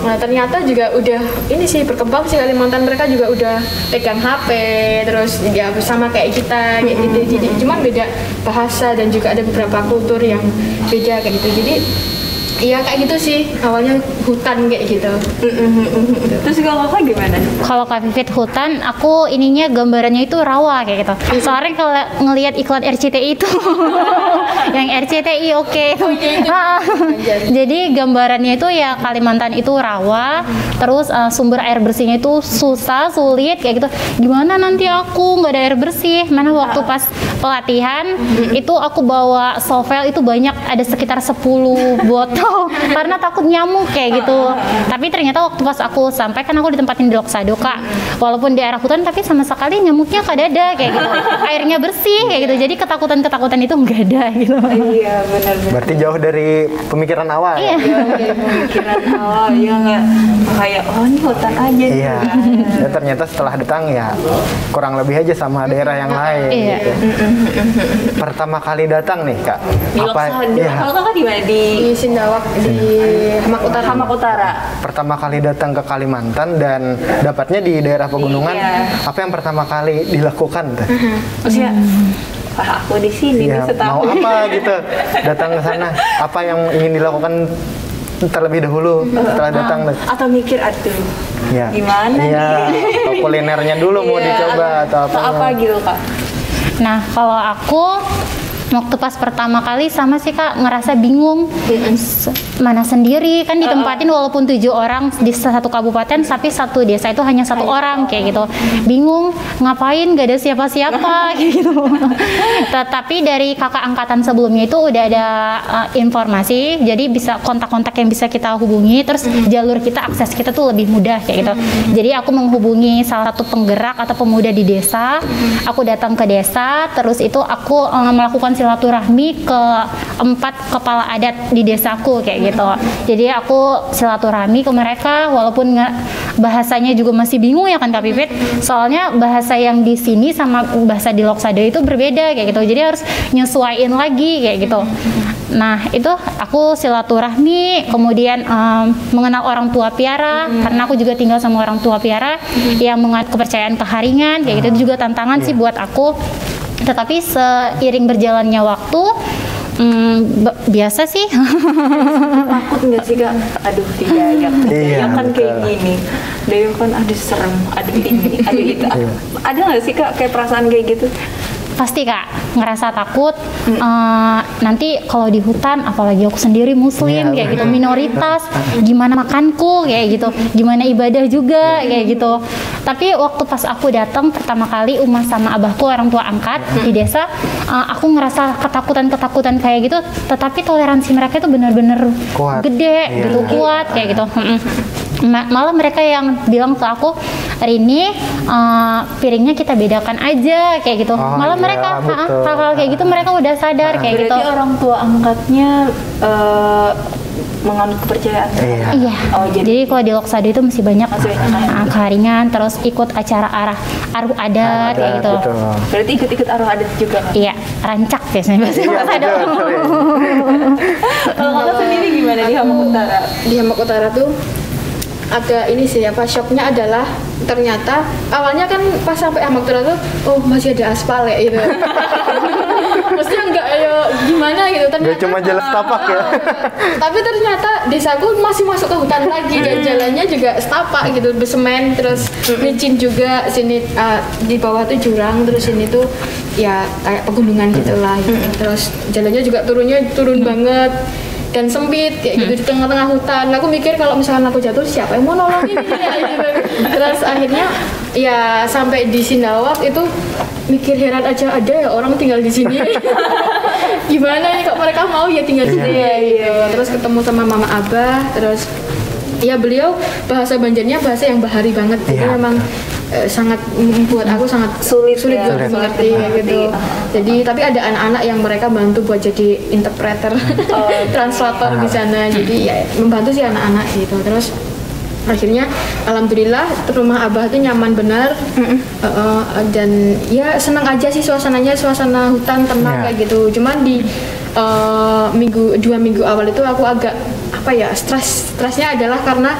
Nah ternyata juga udah ini sih berkembang sih Kalimantan, mereka juga udah pegang HP terus ya bersama kayak kita kayak gitu. Jadi cuman beda bahasa dan juga ada beberapa kultur yang beda kayak gitu. Jadi iya kayak gitu sih, awalnya hutan kayak gitu. Terus kalau kakak gimana? Kalau Kak Vivit hutan, aku ininya gambarannya itu rawa kayak gitu. Soalnya kalau ngelihat iklan RCTI itu, yang RCTI jadi gambarannya itu ya Kalimantan itu rawa, terus sumber air bersihnya itu susah, sulit kayak gitu. Gimana nanti aku nggak ada air bersih? Mana waktu pas pelatihan itu aku bawa sovel itu banyak, ada sekitar 10 botol. Karena takut nyamuk kayak gitu. Tapi ternyata waktu pas aku sampai, kan aku ditempatin di Loksado Kak, walaupun di daerah hutan tapi sama sekali nyamuknya nggak ada kayak gitu. Airnya bersih kayak gitu. Jadi ketakutan itu nggak ada gitu. Iya benar. Berarti jauh dari pemikiran awal. Iya. Dari pemikiran awal ya nggak kayak ini hutan aja. Iya. Dan ternyata setelah datang ya kurang lebih aja sama daerah yang lain. Iya. Gitu. Pertama kali datang nih Kak. Di Loksado. Kalau kakak di mana? Di Sindawak, di Hamak Utara. Pertama kali datang ke Kalimantan dan dapatnya di daerah pegunungan, apa yang pertama kali dilakukan? Maksudnya, aku di sini nih setahun. Mau apa gitu? Datang ke sana, apa yang ingin dilakukan terlebih dahulu setelah datang? Atau mikir gimana nih? Atau kulinernya dulu mau dicoba atau apa gitu Kak? Nah kalau aku waktu pas pertama kali sama sih Kak, ngerasa bingung mana sendiri kan ditempatin walaupun 7 orang di satu kabupaten, tapi satu desa itu hanya 1 orang kayak gitu. Bingung ngapain, gak ada siapa-siapa kayak gitu. Tapi dari kakak angkatan sebelumnya itu udah ada informasi, jadi bisa kontak-kontak yang bisa kita hubungi, terus jalur kita, akses kita tuh lebih mudah kayak gitu. Jadi aku menghubungi salah satu penggerak atau pemuda di desa, aku datang ke desa, terus itu aku melakukan silaturahmi ke 4 kepala adat di desaku kayak gitu. Jadi aku silaturahmi ke mereka, walaupun bahasanya juga masih bingung ya kan Kak Pipit, soalnya bahasa yang di sini sama bahasa di Loksado itu berbeda kayak gitu. Jadi harus nyesuaiin lagi kayak gitu. Nah itu aku silaturahmi, kemudian mengenal orang tua piara, karena aku juga tinggal sama orang tua piara yang menganut kepercayaan keharingan kayak gitu. Itu juga tantangan sih buat aku. Tetapi seiring berjalannya waktu, biasa sih. Takut nggak sih Kak? Aduh tidak ya kan kayak gini. Dia kan serem, ini, itu. Ada nggak sih Kak kayak perasaan kayak gitu? Pasti Kak, ngerasa takut nanti kalau di hutan, apalagi aku sendiri muslim kayak gitu, minoritas, gimana makanku kayak gitu, gimana ibadah juga kayak gitu. Tapi waktu pas aku datang pertama kali sama abahku, orang tua angkat di desa, aku ngerasa ketakutan kayak gitu, tetapi toleransi mereka itu benar-benar gede gitu, kuat kayak gitu. malah mereka yang bilang ke aku, Rini, piringnya kita bedakan aja kayak gitu. Malah mereka hal-hal kayak gitu mereka udah sadar kayak gitu. Berarti orang tua angkatnya menganut kepercayaan. Iya. Jadi kalau di Loksado itu masih banyak keharingan, terus ikut acara aruh adat kayak gitu. Berarti ikut-ikut aruh adat juga kan? Iya, rancak biasanya bahasa Loksado. Kalau kakak sendiri gimana di Hamak Utara? Di Hamak Utara tuh agak ini sih shocknya adalah ternyata awalnya kan pas sampai Hamak Utara tuh masih ada aspal ya gitu. Maksudnya enggak gimana gitu, ternyata nggak cuma jalan setapak ya. Tapi ternyata desaku masih masuk ke hutan lagi dan jalannya juga setapak gitu, bersemen, terus licin juga. Sini di bawah tuh jurang, terus sini tuh ya kayak pegunungan gitulah gitu. Terus jalannya juga turun banget dan sempit kayak gitu di tengah-tengah hutan. Aku mikir kalau misalkan aku jatuh siapa yang mau nolongin gitu. Terus akhirnya ya sampai di Sindawat itu mikir heran aja, ada ya orang tinggal di sini. Gimana nih kok mereka mau ya tinggal di sini gitu. Terus ketemu sama Mama Abah, terus ya beliau bahasa Banjarnya bahasa yang bahari banget. Jadi memang sangat buat aku sangat sulit buat mengerti gitu. Jadi tapi ada anak-anak yang mereka bantu buat jadi interpreter, translator di sana. Jadi ya membantu sih anak-anak gitu. Terus akhirnya alhamdulillah rumah Abah tuh nyaman benar. Dan ya senang aja sih suasananya, suasana hutan tenang kayak gitu. Cuman di 2 minggu awal itu aku agak stresnya adalah karena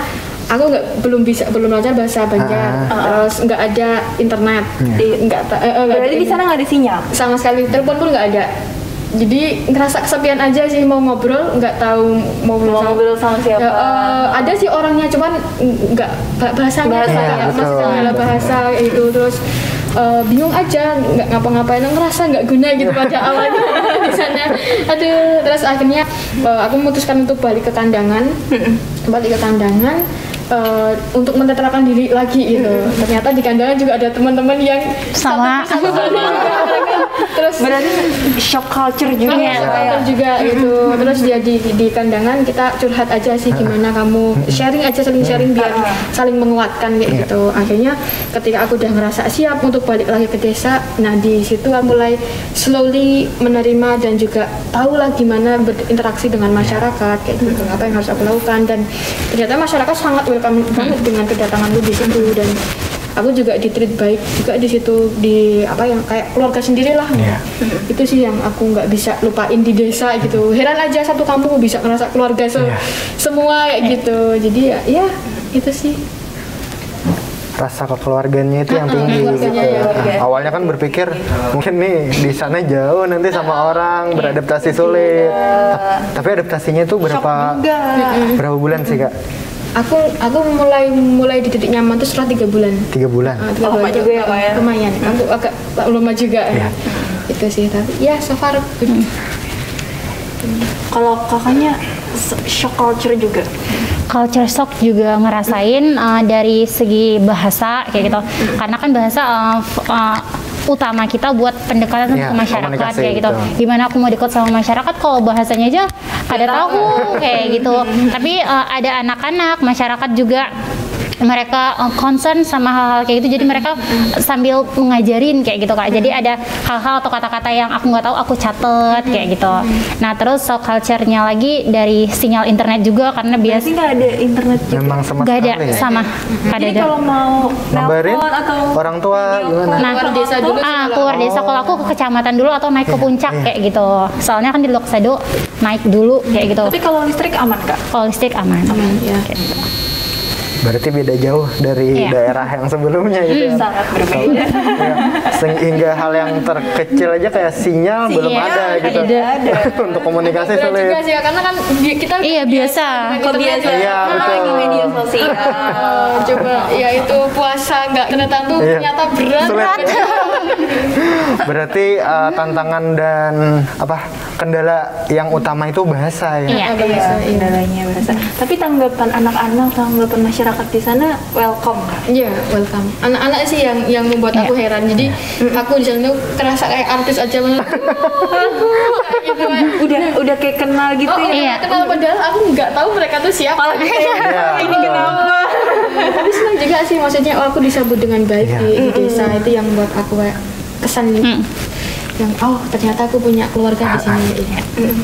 aku belum belajar bahasa Banjar, terus nggak ada internet, berarti di sana nggak ada sinyal sama sekali, telepon pun nggak ada. Jadi ngerasa kesepian aja sih, mau ngobrol nggak tahu mau ngobrol sama siapa. Ada sih orangnya, cuman nggak bahasanya masih kendala bahasa itu. Terus bingung aja, nggak ngapa-ngapain, ngerasa nggak guna gitu pada awalnya di sana. Aduh, terus akhirnya aku memutuskan untuk balik ke kandangan. Untuk mentetrakan diri lagi gitu. Ternyata di kandangan juga ada teman-teman yang sama terus berarti shock culture juga gitu. Terus dia di kandangan kita curhat aja sih, gimana kamu saling sharing biar saling menguatkan kayak gitu. Akhirnya ketika aku udah ngerasa siap untuk balik lagi ke desa, nah di situ aku mulai slowly menerima dan juga tahu lah gimana berinteraksi dengan masyarakat kayak gitu, apa yang harus aku lakukan. Dan ternyata masyarakat sangat welcome banget dengan kedatangan lu di situ, dan aku juga di-treat baik juga di situ, yang kayak keluarga sendiri lah. Itu sih yang aku nggak bisa lupain di desa gitu. Heran aja satu kampung bisa ngerasa keluarga semua kayak gitu. Jadi ya itu sih. Rasa kekeluarganya itu yang tinggi gitu. Awalnya kan berpikir mungkin nih di sana jauh nanti sama orang, beradaptasi sulit. Tapi adaptasinya itu berapa bulan sih Kak? Aku mulai di titik nyaman tuh setelah 3 bulan. 3 bulan. Lama juga ya Kak ya? Lumayan. Aku agak lama juga. Itu sih, tapi ya so far good. Kalau kakaknya shock culture juga? Culture shock juga ngerasain dari segi bahasa kayak gitu. Karena kan bahasa utama kita buat pendekatan ke masyarakat kayak gitu. Gimana aku mau dekat sama masyarakat kalau bahasanya aja kada tahu kayak gitu. Tapi ada anak-anak masyarakat juga mereka concern sama hal-hal kayak gitu, jadi mereka sambil mengajarin kayak gitu Kak. Jadi ada hal-hal atau kata-kata yang aku nggak tahu, aku catet kayak gitu. Nah terus shock culture-nya lagi dari sinyal internet juga, karena biasa nggak ada internet juga. Memang sama nggak ada sekali, sama. Jadi kalau mau nelpon atau orang tua gimana? Nah, keluar desa dulu. Keluar desa, kalau aku ke kecamatan dulu atau naik ke puncak kayak gitu. Soalnya kan di Loksado naik dulu kayak gitu. Tapi kalau listrik aman Kak? Kalau listrik aman. Ya. Gitu. Berarti beda jauh dari daerah yang sebelumnya gitu ya. Sangat berbeda. Sehingga hal yang terkecil aja kayak sinyal belum ada gitu. Untuk komunikasi sulit. Juga sih, karena kan kita biasa. Kebiasaan. Iya, betul. Media sosial. Coba ya itu puasa nggak ternyata tuh ternyata berat. Berarti tantangan dan kendala yang utama itu bahasa ya. Iya, kendalanya bahasa. Tapi tanggapan anak-anak, tanggapan masyarakat di sana welcome kan? Iya, welcome. Anak-anak sih yang membuat aku heran. Jadi aku di sana tuh terasa kayak artis aja banget. udah kayak kenal gitu ya. Iya, kenal padahal aku nggak tahu mereka tuh siapa. Ini kenapa? Tapi senang juga sih, maksudnya aku disambut dengan baik di desa, itu yang buat aku kayak kesan yang ternyata aku punya keluarga di sini.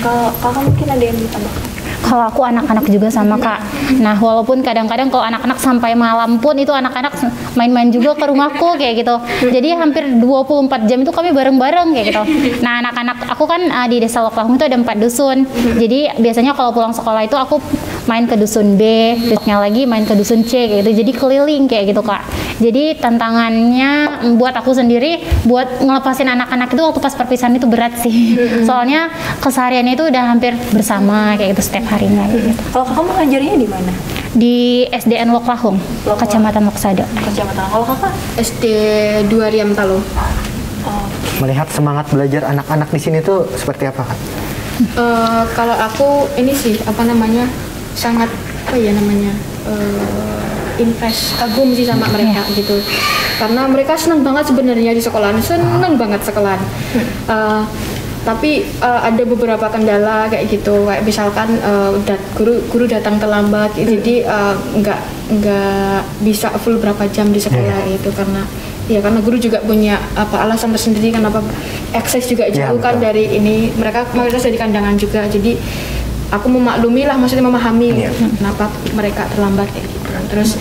Kalau kakak mungkin ada yang ditambahkan? Kalau aku anak-anak juga sama Kak. Nah, walaupun kadang-kadang kalau anak-anak sampai malam pun itu anak-anak main-main juga ke rumahku kayak gitu. Jadi hampir 24 jam itu kami bareng-bareng kayak gitu. Nah, anak-anak aku kan di Desa Loklahung itu ada 4 dusun. Jadi biasanya kalau pulang sekolah itu aku main ke dusun B, terusnya lagi main ke dusun C kayak gitu. Jadi keliling kayak gitu Kak. Jadi tantangannya buat aku sendiri buat ngelepasin anak-anak itu waktu pas perpisahan itu berat sih. Soalnya kesehariannya itu udah hampir bersama kayak gitu setiap harinya gitu. Kalau kakak mengajarnya di mana? Di SDN Loklahung, Kecamatan Loksado. Kecamatan. Kalau kakak? SD 2 Riam Talo. Melihat semangat belajar anak-anak di sini tuh seperti apa Kak? Kalau aku ini sih sangat impress, kagum sih sama mereka gitu, karena mereka senang banget sebenarnya di sekolahan, senang banget sekolahan. Tapi ada beberapa kendala kayak gitu, kayak misalkan guru datang terlambat, jadi nggak bisa full berapa jam di sekolah itu, karena guru juga punya alasan tersendiri kenapa akses juga jauh kan dari ini, mereka mayoritas dari kandangan juga, jadi aku memaklumi lah, maksudnya memahami kenapa mereka terlambat kayak gitu. Terus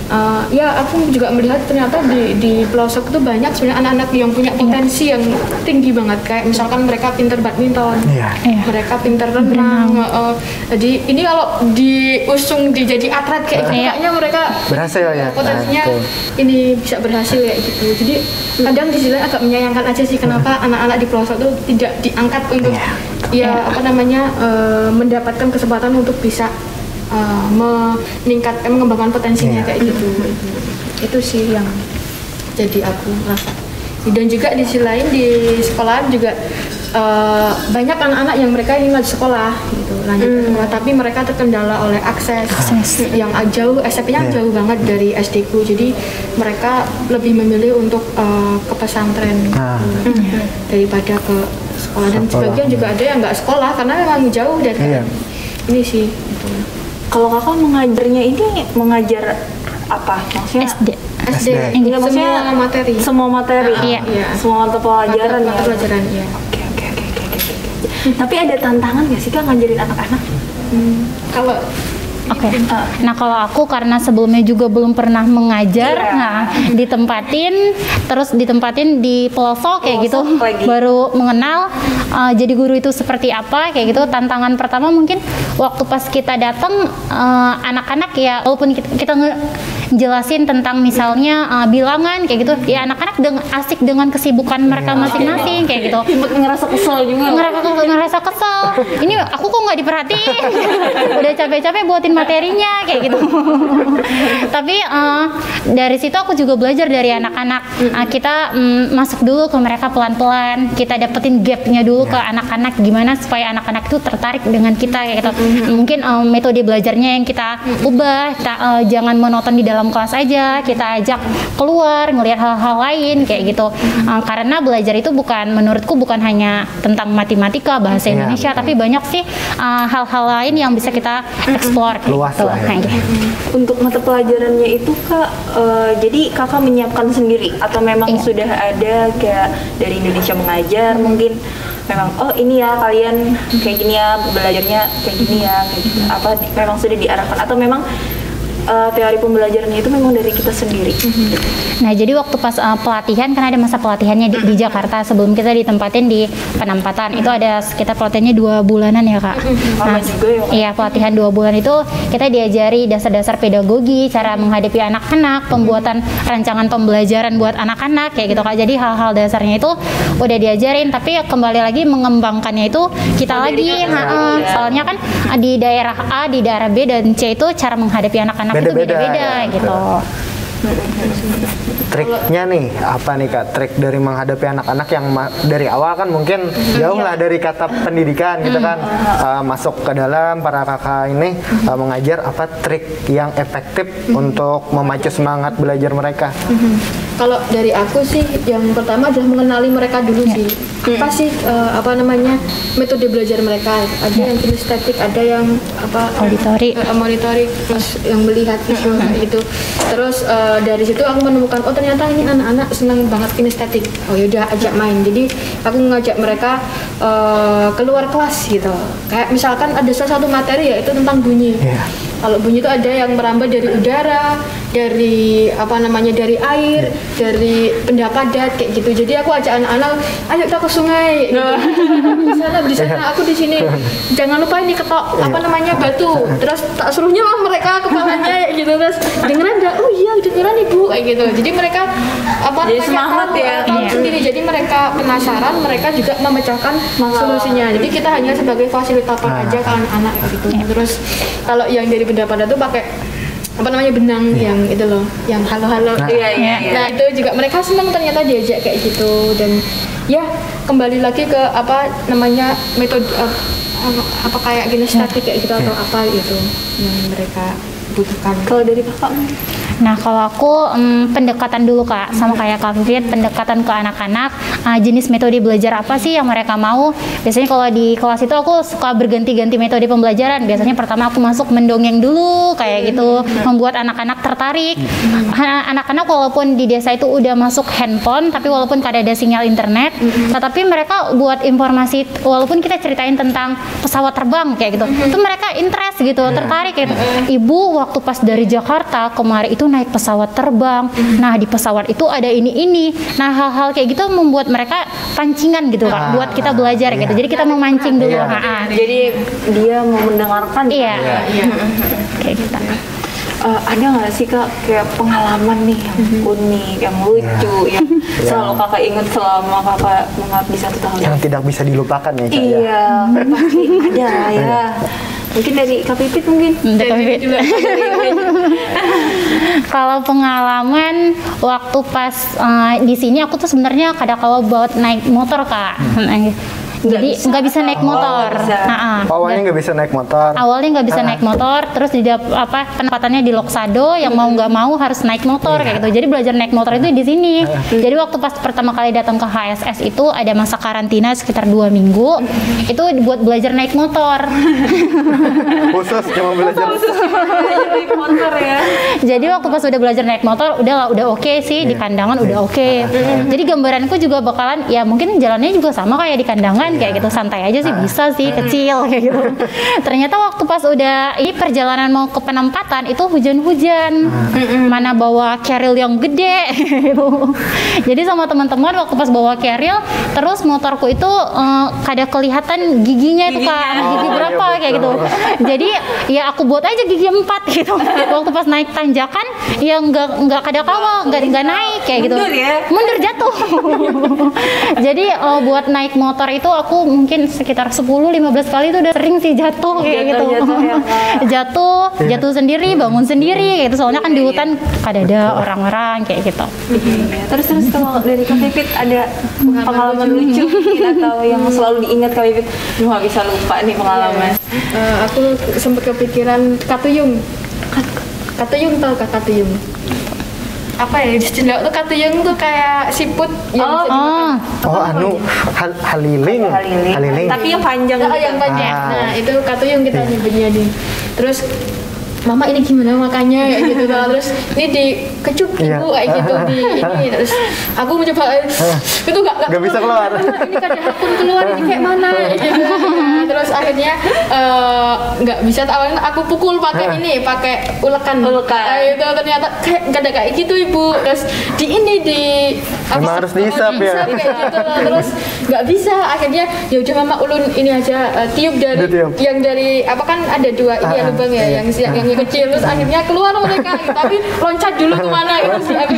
aku juga melihat ternyata di pelosok itu banyak sebenarnya anak-anak yang punya potensi yang tinggi banget, kayak misalkan mereka pinter badminton, mereka pinter renang. Jadi ini kalau diusung jadi atlet kayak kayaknya mereka berhasil ya, potensinya ini bisa berhasil kayak gitu. Jadi kadang di sini agak menyayangkan aja sih kenapa anak-anak di pelosok itu tidak diangkat untuk mendapatkan kesempatan untuk bisa meningkatkan, mengembangkan potensinya kayak gitu. Itu sih yang jadi aku rasa. Dan juga di sisi lain di sekolahan juga banyak anak-anak yang mereka ingin lanjut sekolah gitu, tapi mereka terkendala oleh akses yang jauh, SMP-nya jauh banget dari SD-ku, jadi mereka lebih memilih untuk ke pesantren daripada ke sekolah. Dan sebagian juga ada yang nggak sekolah karena memang jauh dari ini sih gitu. Kalau kakak mengajarnya ini mengajar apa? Maksudnya SD. Maksudnya semua materi. Iya. Semua mata pelajaran. Iya. Oke. Tapi ada tantangan nggak sih Kak ngajarin anak-anak? Kalau Nah kalau aku karena sebelumnya juga belum pernah mengajar, ditempatin di pelosok kayak gitu, baru mengenal jadi guru itu seperti apa kayak gitu. Tantangan pertama mungkin waktu pas kita datang anak-anak ya, walaupun kita jelasin tentang misalnya bilangan kayak gitu, ya anak-anak asik dengan kesibukan mereka masing-masing kayak gitu. Ngerasa kesel juga. Ngerasa kesel. Ini aku kok nggak diperhatiin. Udah capek-capek buatin materinya kayak gitu. Tapi dari situ aku juga belajar dari anak-anak. Kita masuk dulu ke mereka pelan-pelan. Kita dapetin gapnya dulu ke anak-anak, gimana supaya anak-anak itu tertarik dengan kita kayak gitu. Mungkin metode belajarnya yang kita ubah. Jangan monoton di dalam kelas aja. Kita ajak keluar, ngelihat hal-hal lain kayak gitu. Karena belajar itu menurutku bukan hanya tentang matematika, bahasa Indonesia, tapi banyak sih hal-hal lain yang bisa kita explore. Luas gitu. lah ya. Untuk mata pelajarannya itu Kak, jadi kakak menyiapkan sendiri atau memang sudah ada kayak dari Indonesia Mengajar mungkin memang ini ya kalian kayak gini ya belajarnya kayak gini ya kayak gitu. Apa memang sudah diarahkan atau memang teori pembelajarannya itu memang dari kita sendiri. Nah, jadi waktu pas pelatihan, kan ada masa pelatihannya di Jakarta sebelum kita ditempatin di Penampatan. Itu ada sekitar pelatihannya 2 bulanan ya Kak. Nah, iya pelatihan 2 bulan itu kita diajari dasar-dasar pedagogi, cara menghadapi anak-anak, pembuatan rancangan pembelajaran buat anak-anak kayak gitu Kak. Jadi hal-hal dasarnya itu udah diajarin, tapi kembali lagi mengembangkannya itu kita lagi. Soalnya kan di daerah A, di daerah B dan C itu cara menghadapi anak-anak itu beda-beda gitu. Triknya nih apa nih Kak? Trik dari menghadapi anak-anak yang dari awal kan mungkin jauh lah dari kata pendidikan gitu kan, masuk ke dalam para kakak ini mengajar, apa trik yang efektif untuk memacu semangat belajar mereka? Kalau dari aku sih yang pertama adalah mengenali mereka dulu sih. Apa sih metode belajar mereka? Ada yang kinestetik, ada yang auditory, terus yang melihat visual gitu. Terus dari situ aku menemukan ternyata ini anak-anak senang banget kinestetik. Oh yaudah ajak main. Jadi aku ngajak mereka keluar kelas gitu. Kayak misalkan ada salah satu materi yaitu tentang bunyi. Kalau bunyi itu ada yang merambah dari udara, dari dari air, dari benda padat kayak gitu. Jadi aku ajak anak-anak, ayo kita ke sungai. Di sana aku di sini. Jangan lupa ini ketok batu. Terus tak suruhnya lah mereka kepalanya gitu. Terus dengeran enggak? Oh iya, dengeran Ibu kayak gitu. Jadi mereka jadi semangat tahu sendiri. Jadi mereka penasaran, mereka juga memecahkan solusinya. Jadi kita hanya sebagai fasilitator aja ke anak-anak gitu. Terus kalau yang dari benda padat tuh pakai benang yang itu loh, yang halo-halo. Nah itu juga mereka senang ternyata diajak kayak gitu. Dan ya kembali lagi ke metode kayak kinestetik kayak gitu atau apa gitu yang mereka butuhkan. Kalau dari kakak? Nah kalau aku pendekatan dulu Kak, sama kayak Kak Vivit, pendekatan ke anak-anak, jenis metode belajar apa sih yang mereka mau. Biasanya kalau di kelas itu aku suka berganti-ganti metode pembelajaran. Biasanya pertama aku masuk mendongeng dulu kayak gitu, membuat anak-anak tertarik. Anak-anak walaupun di desa itu udah masuk handphone, tapi walaupun kada ada sinyal internet, tetapi mereka buat informasi, walaupun kita ceritain tentang pesawat terbang kayak gitu, itu mereka interest gitu, tertarik gitu. Ibu waktu pas dari Jakarta kemarin itu naik pesawat terbang. Nah di pesawat itu ada ini. Nah hal-hal kayak gitu membuat mereka pancingan gitu Kak, buat kita belajar gitu. Jadi kita memancing dulu. Jadi dia mau mendengarkan. Kayak gitu. Ada nggak sih Kak kayak pengalaman nih yang unik, yang lucu, yang selalu kakak ingat selama kakak mengabdi 1 tahun? Yang tidak bisa dilupakan ya Kak? Iya, pasti ada ya. Mungkin dari Kak Pipit mungkin. Dari juga. Kalau pengalaman waktu pas di sini aku tuh sebenarnya kadang-kala buat naik motor Kak. Jadi nggak bisa naik motor. Awalnya nggak bisa naik motor. Awalnya nggak bisa naik motor, terus penempatannya di Loksado, yang mau nggak mau harus naik motor kayak gitu. Jadi belajar naik motor itu di sini. Jadi waktu pas pertama kali datang ke HSS itu ada masa karantina sekitar 2 minggu. Itu buat belajar naik motor. Khusus cuma belajar naik motor ya. Jadi waktu pas udah belajar naik motor, udah oke sih di kandangan udah oke. Jadi gambaranku juga bakalan ya mungkin jalannya juga sama kayak di kandangan. Kayak gitu, santai aja sih, bisa sih, kecil kayak gitu. Ternyata waktu pas udah ini perjalanan mau ke penempatan itu hujan-hujan, mana bawa carrier yang gede gitu. Jadi sama teman-teman waktu pas bawa carrier, terus motorku itu kada kelihatan giginya itu Kak, gigi berapa kayak gitu. Jadi ya aku buat aja gigi 4 gitu. Waktu pas naik tanjakan ya nggak kada kawal, nggak naik kayak gitu. Mundur jatuh. Jadi buat naik motor itu aku mungkin sekitar 10-15 kali itu udah sering sih jatuh kayak gitu. Jatuh sendiri, bangun sendiri kayak gitu. Soalnya kan di hutan ada orang-orang kayak gitu. Terus kalau dari Kak Pipit ada pengalaman lucu atau yang selalu diingat Kak Pipit? Nggak bisa lupa nih pengalaman. Aku sempat kepikiran katuyung. Katuyung tahu Kak katuyung? Apa ya istilah tuh katuyung tuh kayak siput yang bisa dimakan. Haliling. Tapi yang panjang. Yang panjang. Nah itu katuyung kita nyebutnya nih. Terus Mama ini gimana makannya kayak gitu terus ini dikecup Ibu kayak gitu ini terus aku mencoba itu nggak bisa keluar. Ini kadang aku keluar ini kayak mana gitu. Terus akhirnya nggak bisa, awalnya aku pukul pakai ulekan itu ternyata kayak gitu Ibu. Terus harus dihisap ya kayak gitu terus nggak bisa, akhirnya ya udah Mama ulun ini aja tiup dari yang dari apa kan ada 2 ini ya lubang ya yang kecil, terus akhirnya keluar mereka tapi loncat dulu kemana gitu sih aku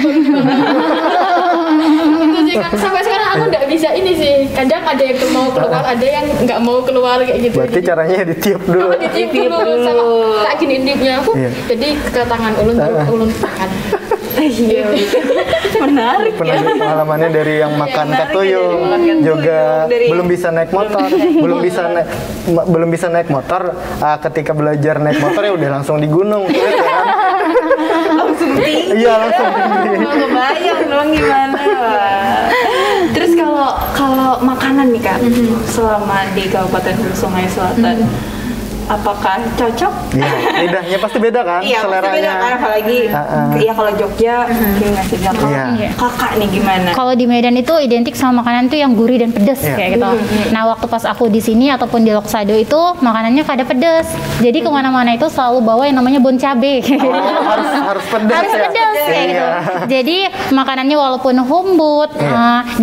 itu sih kan sampai sekarang aku nggak bisa ini sih, kadang ada yang mau keluar ada yang nggak mau keluar kayak gitu. Berarti caranya ditiup dulu. Ditiup dulu sama tak gini indipnya aku jadi ke tangan ulun makan. Iya, menarik ya. Pengalamannya dari yang makan katuyung juga belum bisa naik motor, belum bisa naik motor. Ketika belajar naik motor ya udah langsung di gunung. tinggi. Iya, langsung tinggi. Kebayang dong gimana. Terus kalau makanan nih Kak, selama di Kabupaten Hulu Sungai Selatan, apakah cocok? Iya, lidahnya pasti beda kan, Iya, seleranya. pasti beda kan, apalagi ya kalau Jogja kayak nasi Jakarta. Iya. Kakak nih gimana? Kalau di Medan itu identik sama makanan tuh yang gurih dan pedas kayak gitu. Nah waktu pas aku di sini ataupun di Loksado itu makanannya kada pedas. Jadi kemana-mana itu selalu bawa yang namanya bon cabe. Harus pedas Harus ya. pedas kayak gitu. Jadi makanannya walaupun humbut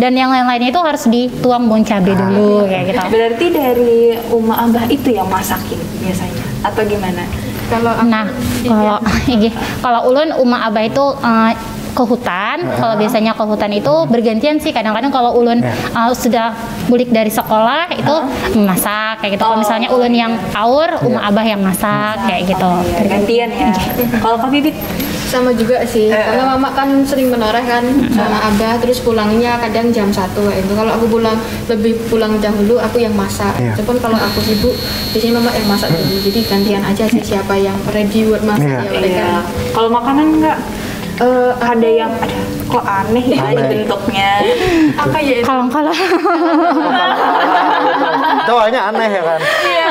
dan yang lain-lainnya itu harus dituang bon cabe dulu kayak gitu. Berarti dari Uma Abah itu yang masakin biasanya atau gimana? Kalau ulun Uma Abah itu ke hutan. Kalau biasanya ke hutan itu bergantian sih. Kadang-kadang kalau ulun sudah balik dari sekolah itu masak kayak gitu. Kalau misalnya ulun yang aur, Uma Abah yang masak kayak gitu. Gantian ya. Kalau Kak Bibit sama juga sih, karena mama kan sering menoreh kan sama abah, terus pulangnya kadang jam 1 itu. Kalau aku pulang dahulu, aku yang masak. Cuman kalau aku sibuk, biasanya mama yang masak dulu. Jadi gantian aja sih siapa yang ready buat masak ya mereka. Kalau makanan enggak ada yang kok aneh ya bentuknya. Apa ya? Kalau Itu awalnya aneh ya kan.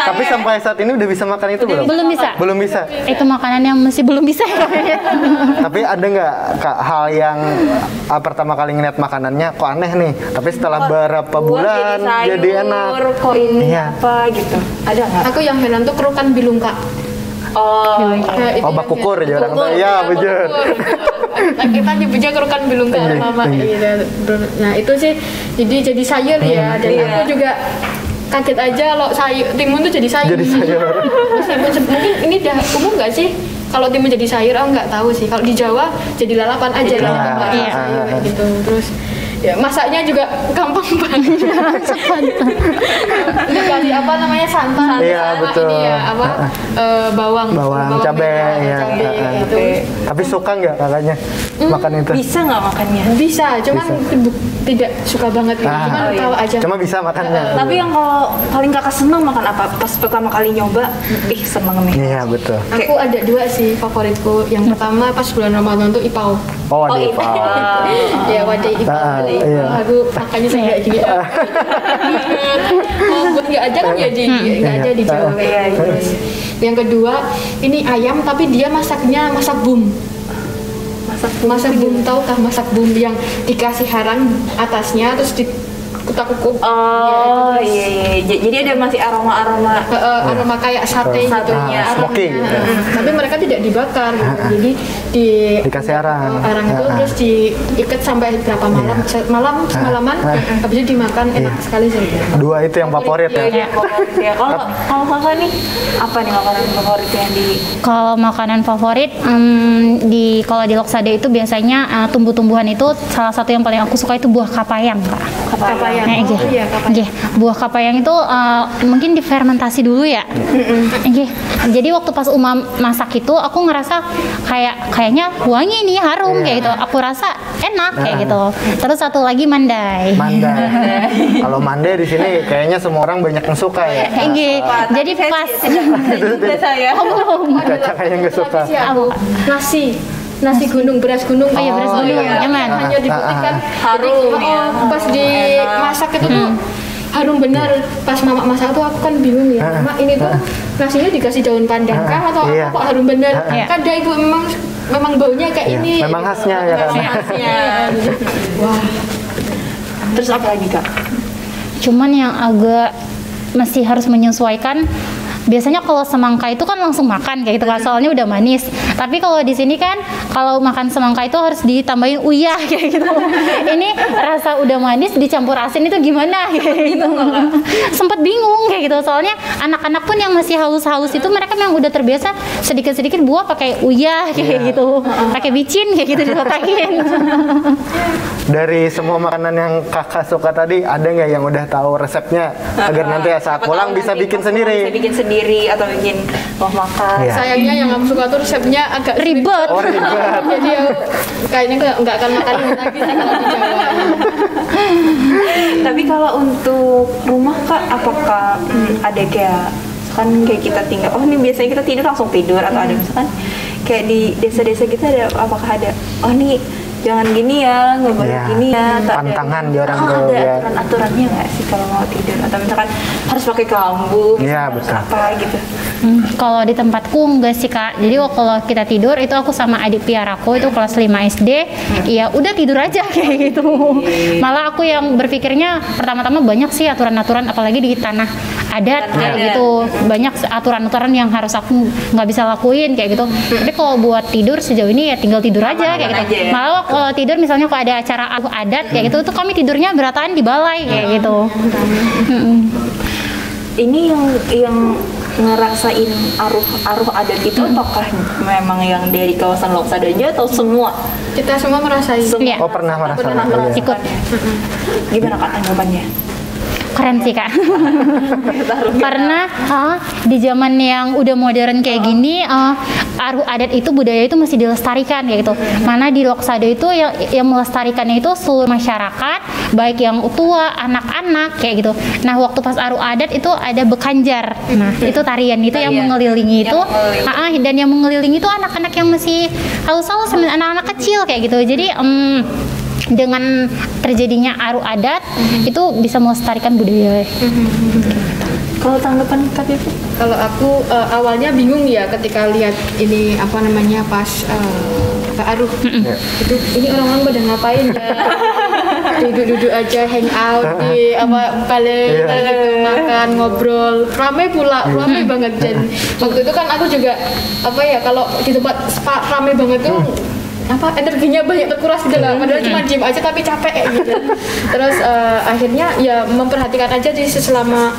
Tapi sampai saat ini udah bisa makan itu belum? Belum bisa. Belum bisa. Itu makanan yang masih belum bisa. Tapi ada nggak Kak hal yang pertama kali ngeliat makanannya kok aneh nih, tapi setelah beberapa bulan jadi enak. Kok ini apa gitu? Ada nggak? Aku yang heran tuh kerukan bilungka. Bak kukur ya orang tua. Iya, bener. Nah, kita nyebutnya kerukan bilungka mama. Nah, itu sih jadi sayur ya. Dan aku juga kaget aja kalau sayur timun tuh jadi sayur. Meskipun mungkin ini udah umum nggak sih? Kalau timun jadi sayur, aku nggak tahu sih. Kalau di Jawa jadi lalapan aja nggak jadi sayur gitu. Terus ya masaknya juga gampang banget. Dikasih apa namanya santan, betul. Ini ya bawang cabai ya. Gitu. Tapi suka nggak kakaknya makan itu? Bisa nggak makannya? Bisa, cuman tidak suka banget. Cuman tahu aja. Cuma bisa makannya. Tapi yang kalau paling kakak seneng makan apa? Pas pertama kali nyoba, seneng nih. Iya betul. Aku ada 2 sih favoritku. Yang pertama pas bulan Ramadan tuh ipau. Wadah ipau. Ya wadah ipau. Aku makanya saya kayak gini. Buat nggak ada kan ya nggak ada di Jawa. Terus yang kedua ini ayam tapi dia masaknya masak bum. Masak bum, tahukah masak bum yang dikasih harang atasnya terus dikutak-kukuk. Iya. Jadi ada masih aroma kayak sate gitu. Smoky. Tapi mereka tidak dibakar gitu. Jadi dikasih arang itu terus diikat sampai berapa semalaman habis itu dimakan enak sekali sih. 2 itu yang favorit ya. Kalau kakak nih apa nih makanan favorit yang di? Kalau makanan favorit kalau di Loksado itu biasanya tumbuh-tumbuhan itu salah satu yang paling aku suka itu buah kapayang, Kak. Kapayang. Buah kapayang itu mungkin difermentasi dulu ya. Jadi waktu pas Uma masak itu aku ngerasa kayaknya wangi nih, harum kayak gitu. Aku rasa enak kayak gitu. Terus satu lagi mandai. Kalau mandai di sini kayaknya semua orang banyak yang suka ya. Jadi pas saya. Caca kayak nggak suka. Nasi gunung, beras gunung. Oh iya, beras gunung. Nyaman. Hanya diputihkan. Harum ya. Pas dimasak itu tuh harum benar. Pas mama masak tuh aku kan bingung ya. Mama ini tuh nasinya dikasih daun pandan kah atau apa kok harum benar? Kan ada ibu memang baunya kayak ini. Memang khasnya ya kan. Wah. Terus apa lagi Kak? Cuman yang agak masih harus menyesuaikan. Biasanya kalau semangka itu kan langsung makan kayak gitu kan, soalnya udah manis. Tapi kalau di sini kan kalau makan semangka itu harus ditambahin uyah kayak gitu. Ini rasa udah manis dicampur asin itu gimana kayak gitu. Sempat bingung kayak gitu. Soalnya anak-anak pun yang masih halus-halus itu mereka memang udah terbiasa sedikit-sedikit buah pakai uyah kayak gitu. Pakai bicin kayak gitu dikotakin. Dari semua makanan yang kakak suka tadi, ada nggak yang udah tahu resepnya agar nanti saat pulang bisa bikin sendiri? Bisa bikin sendiri atau bikin buah makan. Sayangnya yang aku suka tuh resepnya agak ribet. Ribet. Jadi aku kayaknya nggak akan makan lagi sih kalau di Jawa. Tapi kalau untuk rumah Kak, apakah ada kayak kita tinggal? Oh ini biasanya kita tidur langsung tidur atau ada misalkan kayak di desa-desa gitu ada, apakah ada oh nih jangan gini ya, nggak boleh gini ya, pantangan di orang tua ada aturan-aturannya nggak sih kalau mau tidur, atau misalkan harus pakai kelambu apa gitu? Kalau di tempatku enggak sih Kak, jadi kalau kita tidur itu aku sama adik piaraku itu kelas 5 SD, ya udah tidur aja kayak gitu. Malah aku yang berpikirnya pertama-tama banyak sih aturan-aturan, apalagi di tanah adat kayak gitu, banyak aturan-aturan yang harus aku nggak bisa lakuin kayak gitu. Tapi kalau buat tidur sejauh ini ya tinggal tidur aja kayak gitu. Malah kalau tidur misalnya kalau ada acara adat kayak gitu tuh kami tidurnya berataan di balai kayak gitu. Ini yang ngerasain aruh adat itu apakah memang yang dari kawasan Loksada aja atau semua? Kita semua merasain. Oh, pernah merasakan. Ikut. Gimana Kak tanggapannya? Keren sih Kak. Karena di zaman yang udah modern kayak gini, aruh adat itu, budaya itu masih dilestarikan kayak gitu. Mana di Loksada itu yang melestarikannya itu seluruh masyarakat, baik yang tua, anak-anak kayak gitu. Nah waktu pas aruh adat itu ada bekanjar. Nah itu tarian itu yang mengelilingi itu, dan yang mengelilingi itu anak-anak yang masih halus-halus sama anak-anak kecil kayak gitu. Jadi dengan terjadinya aruh adat itu bisa melestarikan budaya. Kalau tanggapan Kak Pipi? Kalau aku awalnya bingung ya ketika lihat ini apa namanya pas aruh. Itu ini orang-orang pada ngapain ya? Duduk-duduk aja, hang out di balai gitu, makan, ngobrol, ramai banget. Dan waktu itu kan aku juga kalau di tempat spa ramai banget tuh energinya banyak terkuras gitu lah, padahal cuma diem aja tapi capek gitu. Terus akhirnya ya memperhatikan aja di selama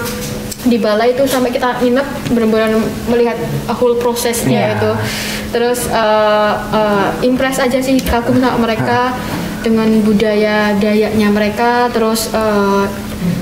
di balai itu sampai kita nginep, benar-benar melihat whole prosesnya itu. Terus impress aja sih, kagum sama mereka dengan budaya Dayaknya mereka. Terus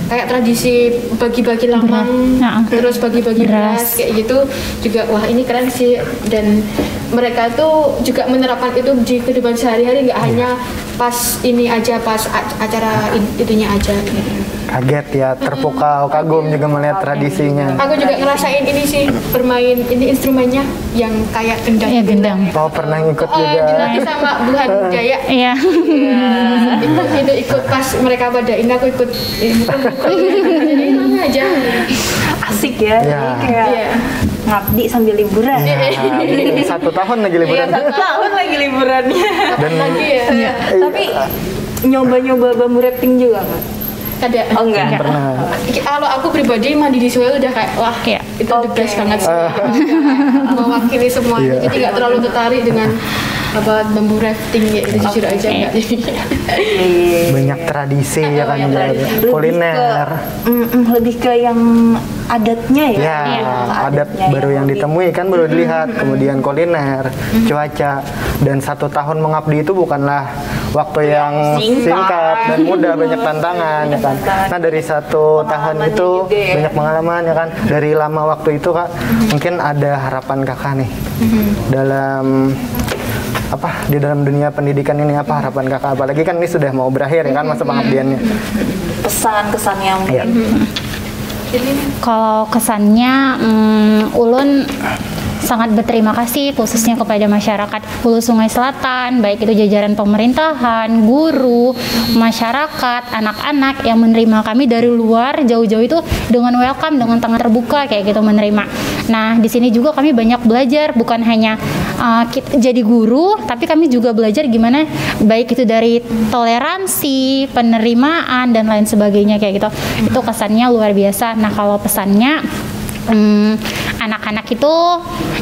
kayak tradisi bagi-bagi lamang, terus bagi-bagi beras kayak gitu juga, wah ini keren sih. Dan mereka tuh juga menerapkan itu di kehidupan sehari-hari, nggak hanya pas ini aja, pas acara itunya aja gitu. Kaget ya, terpukau, kagum juga melihat tradisinya. Aku juga ngerasain ini sih, bermain ini instrumennya yang kayak gendang. Iya, gendang. Oh, pernah ikut juga. Dilatih sama Buhan Jaya. Iya. Itu ikut pas mereka padain, aku ikut. Jadi mana aja. Asik ya. Kayak ngabdi sambil liburan. 1 tahun lagi liburan. 1 tahun lagi liburannya. Dan lagi ya. Tapi nyoba-nyoba bambu rafting juga Kak? Ada. Oh enggak. Pernah. Kalau aku pribadi mandi di sungai udah kayak wah itu the best banget sih. Mewakili semuanya. Jadi nggak terlalu tertarik dengan bambu rafting ya, itu jujur aja nggak. Banyak tradisi ya kan, kuliner. Lebih ke yang adatnya ya. Adat baru yang ditemui kan, baru dilihat. Kemudian kuliner, cuaca, dan 1 tahun mengabdi itu bukanlah waktu yang singkat dan mudah, banyak tantangan ya kan. Nah dari 1 tahun itu banyak pengalaman ya kan. Dari lama waktu itu Kak, mungkin ada harapan Kakak nih dalam di dalam dunia pendidikan ini, apa harapan Kakak? Apalagi kan ini sudah mau berakhir ya kan masa pengabdiannya. Pesan-kesannya mungkin. Kalau kesannya, ulun sangat berterima kasih khususnya kepada masyarakat Hulu Sungai Selatan, baik itu jajaran pemerintahan, guru, masyarakat, anak-anak yang menerima kami dari luar jauh-jauh itu dengan welcome, dengan tangan terbuka kayak gitu menerima. Nah di sini juga kami banyak belajar, bukan hanya jadi guru, tapi kami juga belajar gimana baik itu dari toleransi, penerimaan dan lain sebagainya kayak gitu. Itu kesannya luar biasa. Nah kalau pesannya, anak-anak itu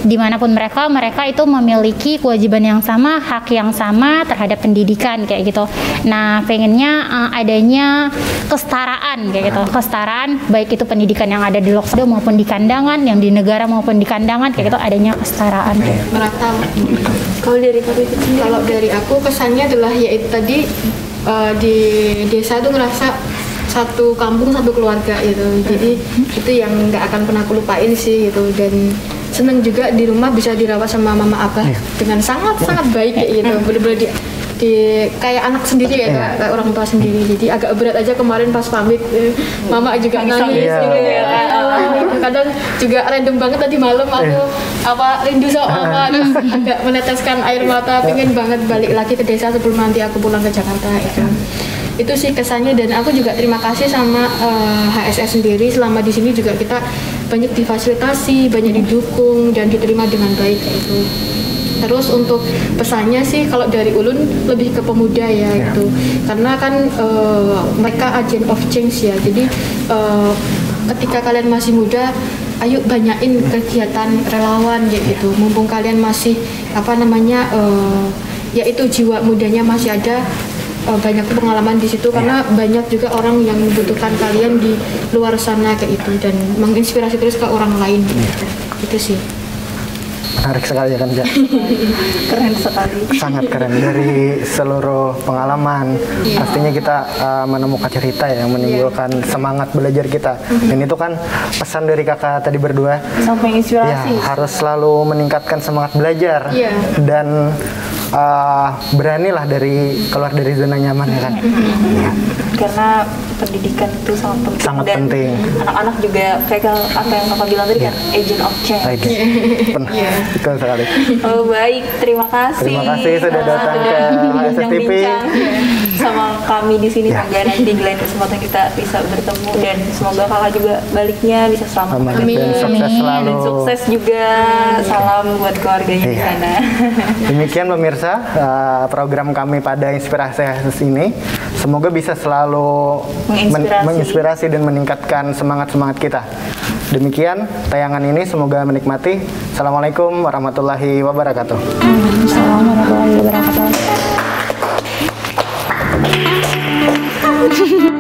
dimanapun mereka itu memiliki kewajiban yang sama, hak yang sama terhadap pendidikan kayak gitu. Nah pengennya adanya kesetaraan kayak gitu, kesetaraan baik itu pendidikan yang ada di Loksada maupun di kandangan, yang di negara maupun di kandangan kayak gitu, adanya kesetaraan. Merata. Kalau dari aku kesannya adalah yaitu tadi di desa itu ngerasa satu kampung satu keluarga gitu, jadi itu yang nggak akan pernah aku lupain sih gitu. Dan seneng juga di rumah bisa dirawat sama mama abah dengan sangat baik kayak gitu, bener-bener di kayak anak sendiri ya, kayak orang tua sendiri. Jadi agak berat aja kemarin pas pamit, mama juga nangis gitu ya. Kadang juga random banget tadi malam aku rindu sama mama, terus agak meneteskan air mata, pengen banget balik lagi ke desa sebelum nanti aku pulang ke Jakarta itu sih kesannya. Dan aku juga terima kasih sama HSS sendiri, selama di sini juga kita banyak difasilitasi, banyak didukung dan diterima dengan baik itu. Terus untuk pesannya sih kalau dari Ulun lebih ke pemuda ya gitu, karena kan mereka agent of change ya, jadi ketika kalian masih muda, ayo banyakin kegiatan relawan gitu, mumpung kalian masih yaitu jiwa mudanya masih ada. Banyak pengalaman di situ karena banyak juga orang yang membutuhkan kalian di luar sana kayak itu, dan menginspirasi terus ke orang lain gitu. Itu sih. Menarik sekali ya kan, Ja? Keren sekali. Sangat keren, dari seluruh pengalaman. Pastinya kita menemukan cerita yang menimbulkan semangat belajar kita. Dan itu kan pesan dari kakak tadi berdua. Sampai inspirasi. Ya, harus selalu meningkatkan semangat belajar. Dan beranilah keluar dari zona nyaman ya kan. Karena pendidikan itu sangat penting. Anak-anak juga kayak apa yang kakak bilang tadi kan, agent of change. Betul sekali. Oh baik, terima kasih. Terima kasih sudah datang ke HSS TV. Sama kami di sini. Semoga nanti di lain kesempatan kita bisa bertemu, dan semoga kakak juga baliknya bisa selamat. Amin. Dan sukses selalu. Dan sukses juga. Salam buat keluarganya di sana. Demikian pemirsa program kami pada Inspirasi HSS ini. Semoga bisa selalu menginspirasi dan meningkatkan semangat-semangat kita. Demikian tayangan ini, semoga menikmati. Assalamualaikum warahmatullahi wabarakatuh. Assalamualaikum warahmatullahi wabarakatuh.